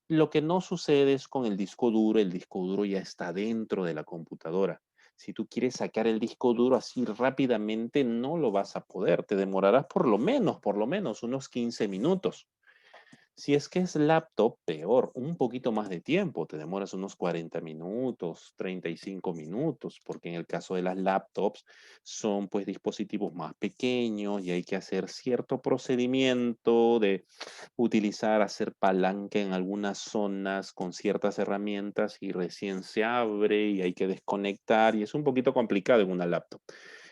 Lo que no sucede es con el disco duro ya está dentro de la computadora. Si tú quieres sacar el disco duro así rápidamente, no lo vas a poder. Te demorarás por lo menos unos 15 minutos. Si es que es laptop, peor, un poquito más de tiempo, te demoras unos 40 minutos, 35 minutos, porque en el caso de las laptops son pues dispositivos más pequeños y hay que hacer cierto procedimiento de utilizar, hacer palanca en algunas zonas con ciertas herramientas y recién se abre y hay que desconectar y es un poquito complicado en una laptop.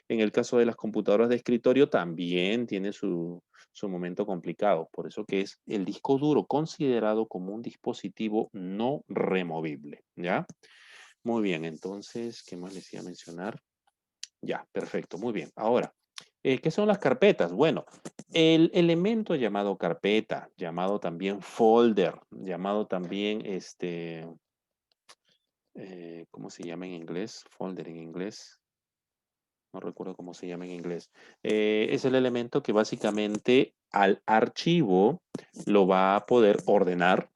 En el caso de las computadoras de escritorio también tiene su momento complicado, por eso que es el disco duro considerado como un dispositivo no removible, ¿ya? Muy bien, entonces, ¿qué más les iba a mencionar? Ya, perfecto, muy bien. Ahora, ¿qué son las carpetas? Bueno, el elemento llamado carpeta, llamado también folder, llamado también ¿cómo se llama en inglés? Folder en inglés. No recuerdo cómo se llama en inglés. Es el elemento que básicamente al archivo lo va a poder ordenar,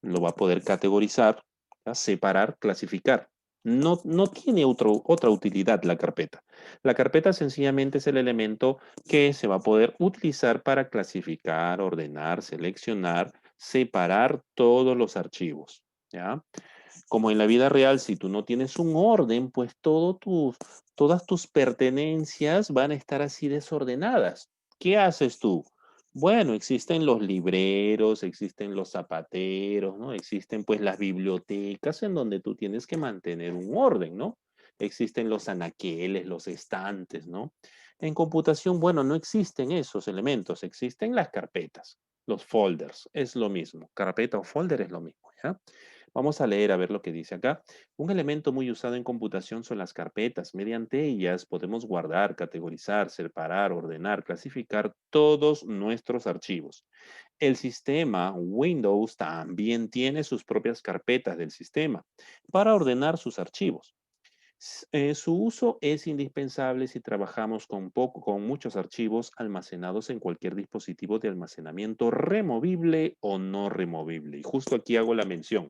lo va a poder categorizar, ¿ya? Separar, clasificar. No tiene otra utilidad la carpeta. La carpeta sencillamente es el elemento que se va a poder utilizar para clasificar, ordenar, seleccionar, separar todos los archivos, ¿ya? Como en la vida real, si tú no tienes un orden, pues todas tus pertenencias van a estar así desordenadas. ¿Qué haces tú? Bueno, existen los libreros, existen los zapateros, ¿no? Existen pues las bibliotecas en donde tú tienes que mantener un orden, ¿no? Existen los anaqueles, los estantes, ¿no? En computación, bueno, no existen esos elementos, existen las carpetas, los folders, es lo mismo. Carpeta o folder es lo mismo, ¿ya? Vamos a leer a ver lo que dice acá. Un elemento muy usado en computación son las carpetas. Mediante ellas podemos guardar, categorizar, separar, ordenar, clasificar todos nuestros archivos. El sistema Windows también tiene sus propias carpetas del sistema para ordenar sus archivos. Su uso es indispensable si trabajamos con muchos archivos almacenados en cualquier dispositivo de almacenamiento removible o no removible. Y justo aquí hago la mención.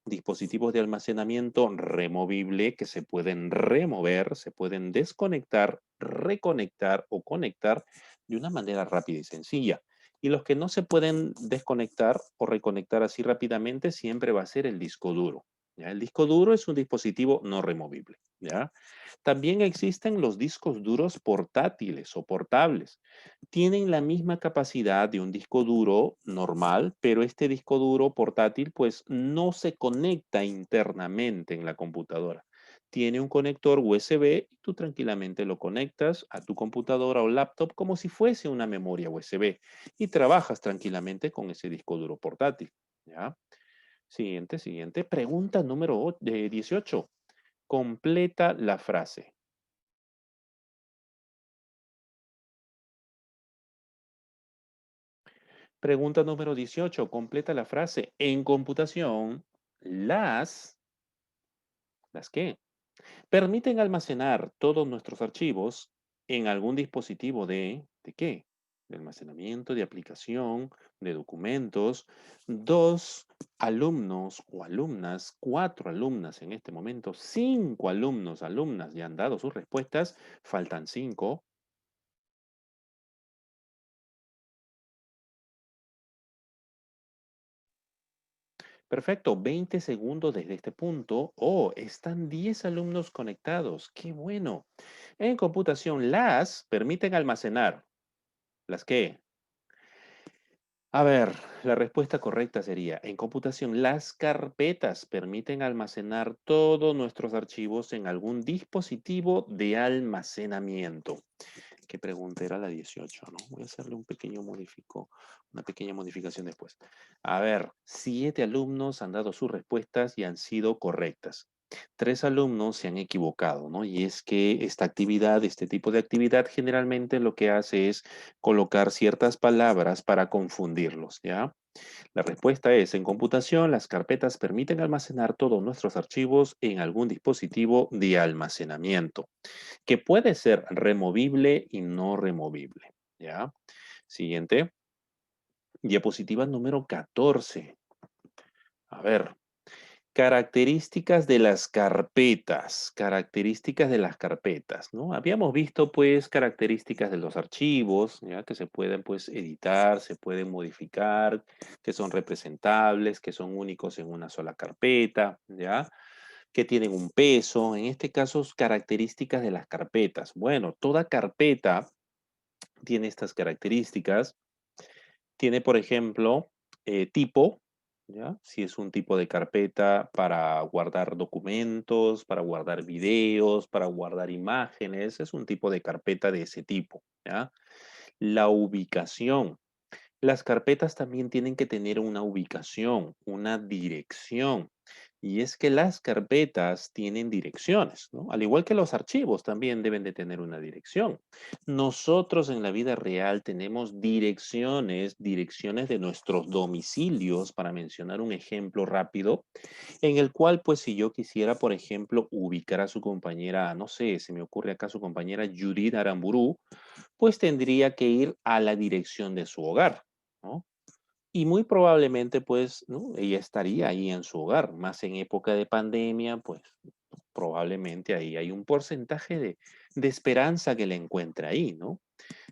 Dispositivos de almacenamiento removible que se pueden remover, se pueden desconectar, reconectar o conectar de una manera rápida y sencilla. Y los que no se pueden desconectar o reconectar así rápidamente siempre va a ser el disco duro. ¿Ya? El disco duro es un dispositivo no removible. ¿Ya? También existen los discos duros portátiles o portables. Tienen la misma capacidad de un disco duro normal, pero este disco duro portátil pues no se conecta internamente en la computadora. Tiene un conector USB y tú tranquilamente lo conectas a tu computadora o laptop como si fuese una memoria USB y trabajas tranquilamente con ese disco duro portátil. ¿Ya? Siguiente. Pregunta número 18. Completa la frase. Pregunta número 18. Completa la frase. En computación, ¿las qué? Permiten almacenar todos nuestros archivos en algún dispositivo ¿de qué? De almacenamiento, de aplicación, de documentos. 2 alumnos o alumnas, 4 alumnas en este momento, 5 alumnos, alumnas ya han dado sus respuestas, faltan 5. Perfecto, 20 segundos desde este punto. Oh, están 10 alumnos conectados. ¡Qué bueno! En computación, las permiten almacenar. ¿Las qué? A ver, la respuesta correcta sería, en computación, las carpetas permiten almacenar todos nuestros archivos en algún dispositivo de almacenamiento. ¿Qué pregunta era la 18? ¿No? Voy a hacerle una pequeña modificación después. A ver, 7 alumnos han dado sus respuestas y han sido correctas. 3 alumnos se han equivocado, ¿no? Y es que este tipo de actividad, generalmente lo que hace es colocar ciertas palabras para confundirlos, ¿ya? La respuesta es, en computación, las carpetas permiten almacenar todos nuestros archivos en algún dispositivo de almacenamiento, que puede ser removible y no removible, ¿ya? Siguiente. Diapositiva número 14. A ver, características de las carpetas, ¿no? Habíamos visto, pues, características de los archivos, ¿ya? Que se pueden, pues, editar, se pueden modificar, que son representables, que son únicos en una sola carpeta, ¿ya? Que tienen un peso. En este caso, características de las carpetas. Bueno, toda carpeta tiene estas características. Tiene, por ejemplo, tipo, ¿ya? Si es un tipo de carpeta para guardar documentos, para guardar videos, para guardar imágenes, es un tipo de carpeta de ese tipo, ¿ya? La ubicación. Las carpetas también tienen que tener una ubicación, una dirección. Y es que las carpetas tienen direcciones, ¿no? Al igual que los archivos también deben de tener una dirección. Nosotros en la vida real tenemos direcciones de nuestros domicilios, para mencionar un ejemplo rápido, en el cual, pues, si yo quisiera, por ejemplo, ubicar a su compañera, no sé, se me ocurre acá su compañera Judith Aramburu, pues tendría que ir a la dirección de su hogar, ¿no? Y muy probablemente, pues, ¿no? Ella estaría ahí en su hogar, más en época de pandemia, pues probablemente ahí hay un porcentaje de esperanza que la encuentre ahí, ¿no?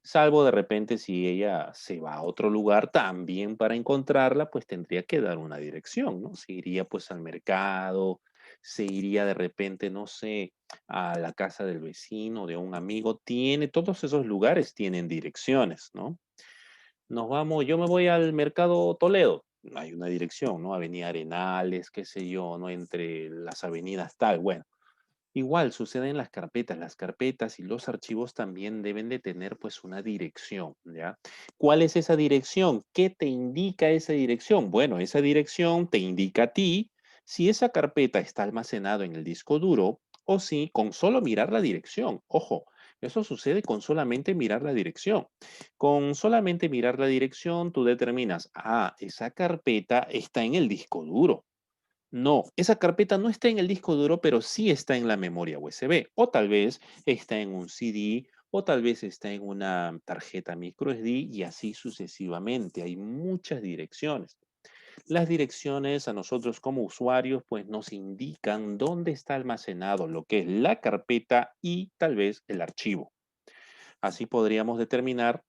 Salvo de repente si ella se va a otro lugar también para encontrarla, pues tendría que dar una dirección, ¿no? Se iría pues al mercado, se iría de repente, no sé, a la casa del vecino, de un amigo, todos esos lugares tienen direcciones, ¿no? Nos vamos, yo me voy al mercado Toledo, hay una dirección, ¿no? Avenida Arenales, qué sé yo, ¿no? Entre las avenidas tal, bueno. Igual sucede en las carpetas y los archivos también deben de tener pues una dirección, ¿ya? ¿Cuál es esa dirección? ¿Qué te indica esa dirección? Bueno, esa dirección te indica a ti si esa carpeta está almacenada en el disco duro o si con solo mirar la dirección. Ojo, eso sucede con solamente mirar la dirección. Con solamente mirar la dirección tú determinas, esa carpeta está en el disco duro. No, esa carpeta no está en el disco duro, pero sí está en la memoria USB. O tal vez está en un CD, o tal vez está en una tarjeta microSD y así sucesivamente. Hay muchas direcciones. Las direcciones a nosotros como usuarios pues nos indican dónde está almacenado lo que es la carpeta y tal vez el archivo. Así podríamos determinar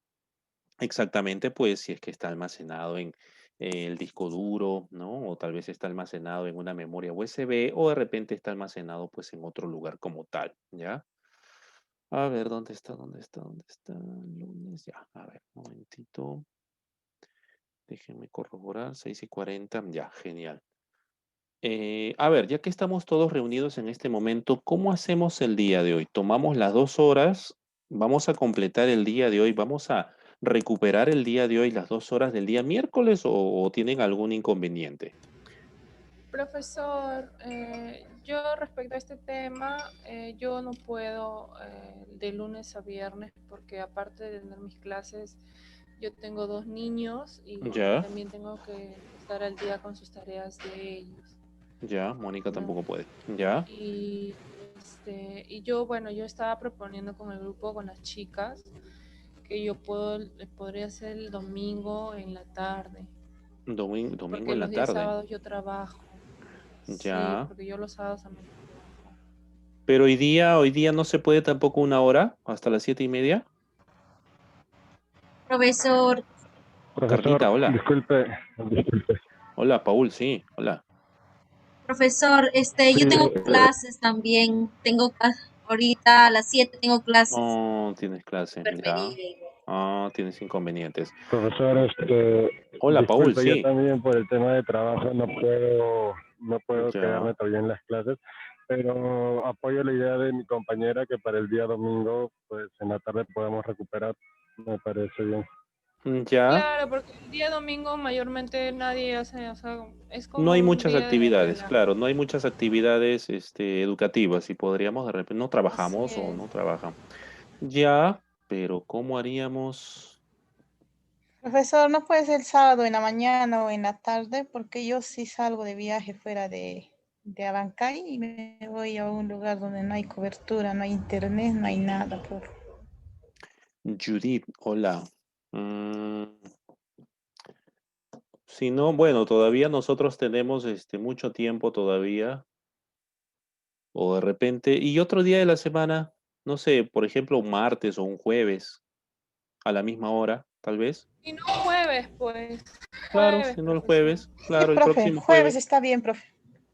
exactamente, pues, si es que está almacenado en el disco duro, ¿no? O tal vez está almacenado en una memoria USB o de repente está almacenado, pues, en otro lugar como tal, ¿ya? A ver, ¿dónde está? ¿Dónde está? ¿Dónde está? Lunes, ya. A ver, un momentito. Déjenme corroborar. 6:40. Ya, genial. A ver, ya que estamos todos reunidos en este momento, ¿cómo hacemos el día de hoy? Tomamos las 2 horas, vamos a completar el día de hoy, vamos a recuperar el día de hoy, las 2 horas del día miércoles o tienen algún inconveniente. Profesor, yo respecto a este tema, yo no puedo de lunes a viernes porque aparte de tener mis clases, yo tengo 2 niños y Ya, también tengo que estar al día con sus tareas de ellos, ya, Mónica ¿no? tampoco puede. Ya, Y yo, bueno, yo estaba proponiendo con el grupo, con las chicas, que yo podría hacer el domingo en la tarde, domingo porque en la los días tarde. sábados yo trabajo. Sí, Ya, porque yo los sábados también trabajo. pero hoy día no se puede tampoco 1 hora, hasta las 7:30. Profesor, Carlita, Profesor, hola. disculpe. Hola, Paul, sí, hola. profesor, Sí, yo tengo clases también, ahorita a las 7 tengo clases. Oh, tienes clase, ya. Preferible. Tienes inconvenientes. profesor, Hola, Paul, disculpe, yo sí. también por el tema de trabajo no puedo Ya. quedarme todavía en las clases, pero apoyo la idea de mi compañera que para el día domingo, pues en la tarde podamos recuperar. Me parece bien. Ya. Claro, porque el día domingo mayormente nadie hace, o sea, es No como hay un muchas día de actividades, relajo. claro, no hay muchas actividades educativas y podríamos de repente, no Así trabajamos o es. no trabajan. Ya, pero ¿cómo haríamos? Profesor, ¿no puede ser el sábado en la mañana o en la tarde? Porque yo sí salgo de viaje fuera de Abancay y me voy a un lugar donde no hay cobertura, no hay internet, no hay nada. Judith, hola. Mm, si no, bueno, todavía nosotros tenemos mucho tiempo todavía, o de repente, y otro día de la semana, no sé, por ejemplo, un martes o un jueves, a la misma hora, tal vez. Y no jueves, pues, Claro, jueves, si no el profesor. jueves, Sí, claro, el profe, próximo jueves jueves. está bien, profe.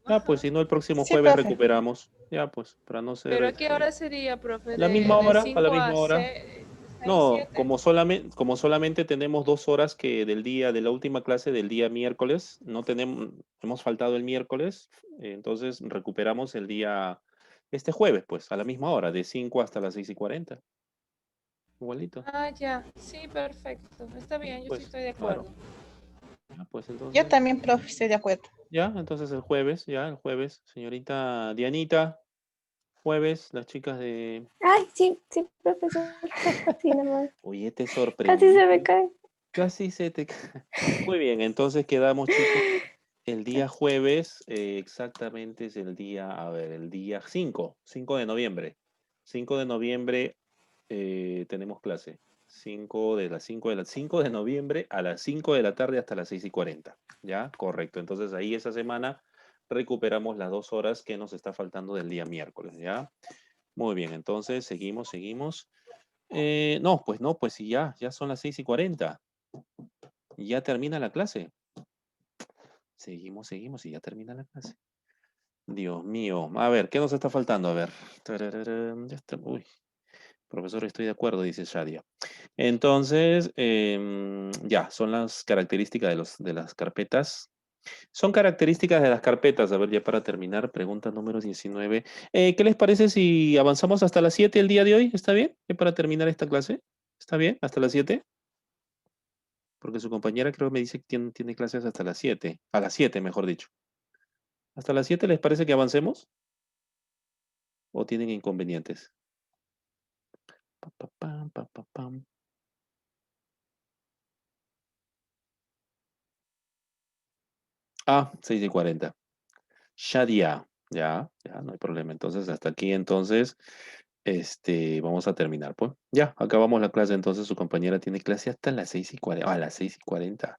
Ya, pues Ajá. si no el próximo Sí, jueves profe. recuperamos. Ya, pues, para no ser Pero ¿a qué hora sería, profe? a la misma De hora, a la 5 misma a hora. 6, No, 7. como solamente tenemos 2 horas que del día, de la última clase del día miércoles, no tenemos, hemos faltado el miércoles, entonces recuperamos el día, este jueves, pues, a la misma hora, de 5 hasta las 6:40. Igualito. Ah, ya. Sí, perfecto. Está bien, yo sí Pues, estoy de claro. acuerdo. Ya, pues Yo entonces, también, profe, estoy de acuerdo. ya, entonces el jueves, señorita Dianita, jueves, las chicas de... Ay, sí, sí, profesor. Sí, nomás. Oye, te Casi se me sorprendí. cae. Casi se te... Muy bien, entonces quedamos, chicos, el día jueves, exactamente es el día, a ver, el día 5 de noviembre. 5 de noviembre tenemos clase. 5 de noviembre a las 5 de la tarde hasta las 6:40. ¿Ya? Correcto. Entonces ahí esa semana recuperamos las 2 horas que nos está faltando del día miércoles. ¿Ya? Muy bien, entonces seguimos. No, pues sí, ya son las 6:40. Ya termina la clase. Seguimos y ya termina la clase. Dios mío. A ver, ¿qué nos está faltando? A ver. Tarararán, ya está. Uy, profesor, estoy de acuerdo, dice Shadia. Entonces, ya, son las características de las carpetas. Son características de las carpetas. A ver, ya para terminar, pregunta número 19. ¿Qué les parece si avanzamos hasta las 7 el día de hoy? ¿Está bien? ¿Ya para terminar esta clase? ¿Está bien? ¿Hasta las 7? Porque su compañera creo me dice que tiene clases hasta las 7. A las 7, mejor dicho. ¿Hasta las 7 les parece que avancemos? ¿O tienen inconvenientes? Pa, pa, pam, pa, pa, pam. Ah, 6:40. Shadia. Ya, no hay problema. Entonces, hasta aquí, entonces, vamos a terminar, pues. Ya, acabamos la clase. Entonces, su compañera tiene clase hasta las 6:40. A las 6:40.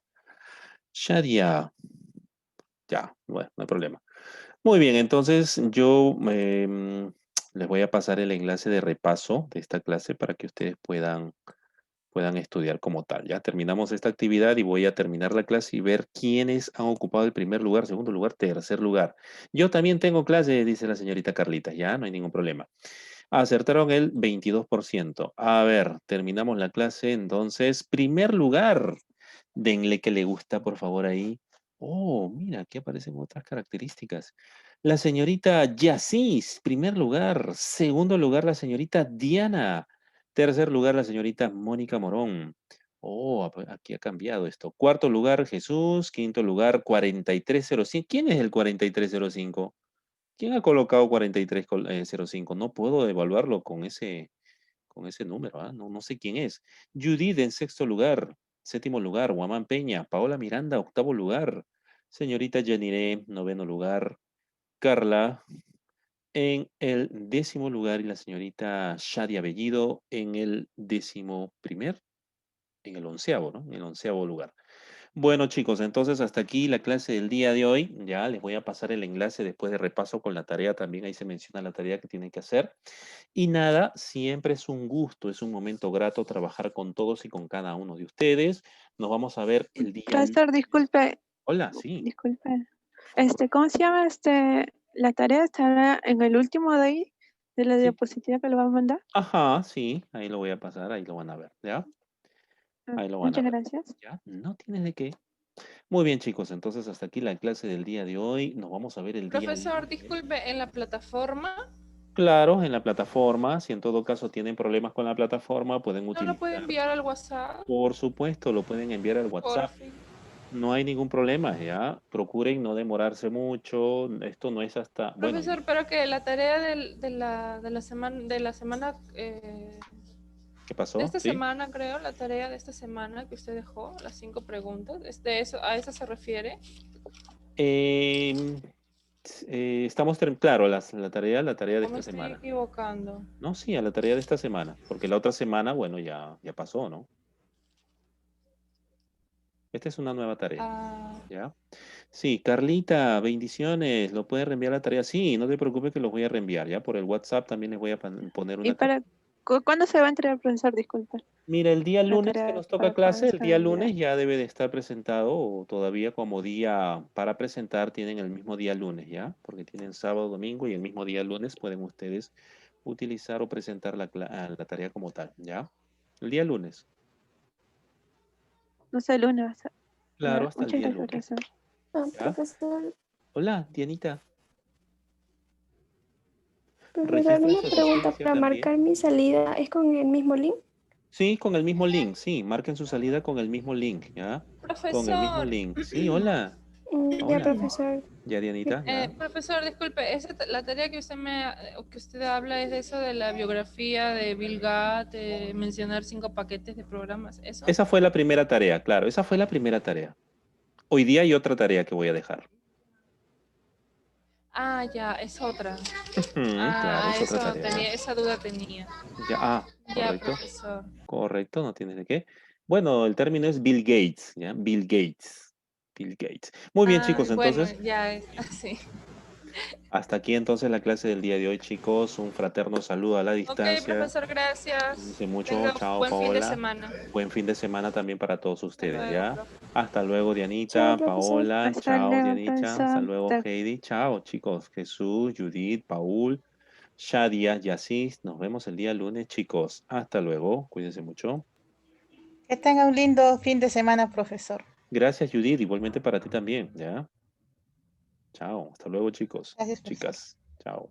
Shadia. Ya, bueno, no hay problema. Muy bien, entonces yo les voy a pasar el enlace de repaso de esta clase para que ustedes puedan estudiar como tal. Ya terminamos esta actividad y voy a terminar la clase y ver quiénes han ocupado el primer lugar, segundo lugar, tercer lugar. Yo también tengo clase, dice la señorita Carlita, ya no hay ningún problema. Acertaron el 22%. A ver, terminamos la clase, entonces, primer lugar, denle que le gusta, por favor, ahí. Oh, mira, aquí aparecen otras características. La señorita Yacis, primer lugar. Segundo lugar, la señorita Diana. Tercer lugar, la señorita Mónica Morón. Oh, aquí ha cambiado esto. Cuarto lugar, Jesús. Quinto lugar, 4305. ¿Quién es el 4305? ¿Quién ha colocado 4305? No puedo evaluarlo con ese número, ¿ah? No sé quién es. Judith en sexto lugar. Séptimo lugar, Guamán Peña. Paola Miranda, octavo lugar. Señorita Yanire, noveno lugar. Carla en el 10º lugar y la señorita Shadia Bellido en el 11º, en el 11º, ¿no? En el 11º lugar. Bueno, chicos, entonces hasta aquí la clase del día de hoy. Ya les voy a pasar el enlace después de repaso con la tarea. También ahí se menciona la tarea que tienen que hacer. Y nada, siempre es un gusto, es un momento grato trabajar con todos y con cada uno de ustedes. Nos vamos a ver el día... Profesor, disculpe, Hola, sí. disculpe. ¿Cómo se llama la tarea estará en el último de ahí, de la Sí. diapositiva que le va a mandar? Ajá, sí, ahí lo voy a pasar, ahí lo van a ver, ¿ya? Ahí lo van a Muchas ver. gracias. ¿Ya? No tienes de qué. Muy bien, chicos, entonces hasta aquí la clase del día de hoy. Nos vamos a ver el día Profesor, lunes. disculpe, en la plataforma Claro, en la plataforma. Si en todo caso tienen problemas con la plataforma, pueden no lo puede utilizar. enviar al WhatsApp, Por supuesto, lo pueden enviar al por WhatsApp. fin. No hay ningún problema, ¿ya? Procuren no demorarse mucho. Esto no es hasta... Bueno, Profesor, pero que la tarea de la semana, ¿qué de pasó? esta ¿Sí? semana, creo, la tarea de esta semana que usted dejó, las 5 preguntas, ¿a eso se refiere? Em, estamos, claro, la tarea de ¿O me esta estoy semana. equivocando? No, sí, a la tarea de esta semana, porque la otra semana, bueno, ya pasó, ¿no? Esta es una nueva tarea, Ah, ¿ya? Sí, Carlita, bendiciones, ¿lo puedes reenviar la tarea? Sí, no te preocupes que los voy a reenviar, ¿ya? Por el WhatsApp también les voy a poner ¿Y una... cuándo se va a entregar, profesor? Disculpe. Mira, el día La lunes que tarea nos toca para poder clase, el día enviar. lunes ya debe de estar presentado, o todavía como día para presentar tienen el mismo día lunes, ¿ya? Porque tienen sábado, domingo y el mismo día lunes pueden ustedes utilizar o presentar la tarea como tal, ¿ya? El día lunes. No sé, lunes va a ser. Claro, hasta el Muchas día gracias, lunes. profesor. ¿Ya? Profesor, Hola, Dianita. profesor, ¿Registran una su pregunta asistencia para también? marcar mi salida, ¿es con el mismo link? Sí, con el mismo link, sí. Marquen su salida con el mismo link, ¿ya? con el mismo Profesor, link. Sí, hola. Ya, Hola. profesor. Ya, Dianita. Ya. profesor, disculpe, la tarea que usted habla es de eso de la biografía de Bill Gates, de mencionar 5 paquetes de programas, ¿eso? Esa fue la primera tarea, claro. Esa fue la primera tarea. Hoy día hay otra tarea que voy a dejar. Ah, ya, es otra. Claro, es otra Eso tarea. tenía, esa duda tenía. Ya, Ya, correcto. profesor. Correcto, no tienes de qué. Bueno, el término es Bill Gates, ¿ya? Bill Gates. Bill Gates. Muy bien, chicos, Bueno, entonces, ya es así. hasta aquí entonces la clase del día de hoy, chicos. Un fraterno saludo a la Ok, distancia. profesor, gracias. Cuídense mucho. Tenga Chao, buen fin de Paola. semana. Buen fin de semana también para todos Hasta ustedes, luego, ¿ya? profe. Hasta luego, Chao, Dianita, profesor. Paola. Hasta Chao, luego, Dianita. Hasta profesor. luego, Heidi. Chao, chicos. Jesús, Judith, Paul, Shadia, Yasis. Nos vemos el día lunes, chicos. Hasta luego. Cuídense mucho. Que tenga un lindo fin de semana, profesor. Gracias, Judith. Igualmente para ti también, ¿ya? Chao. Hasta luego, chicos. Gracias, profesor. Chicas. Chao.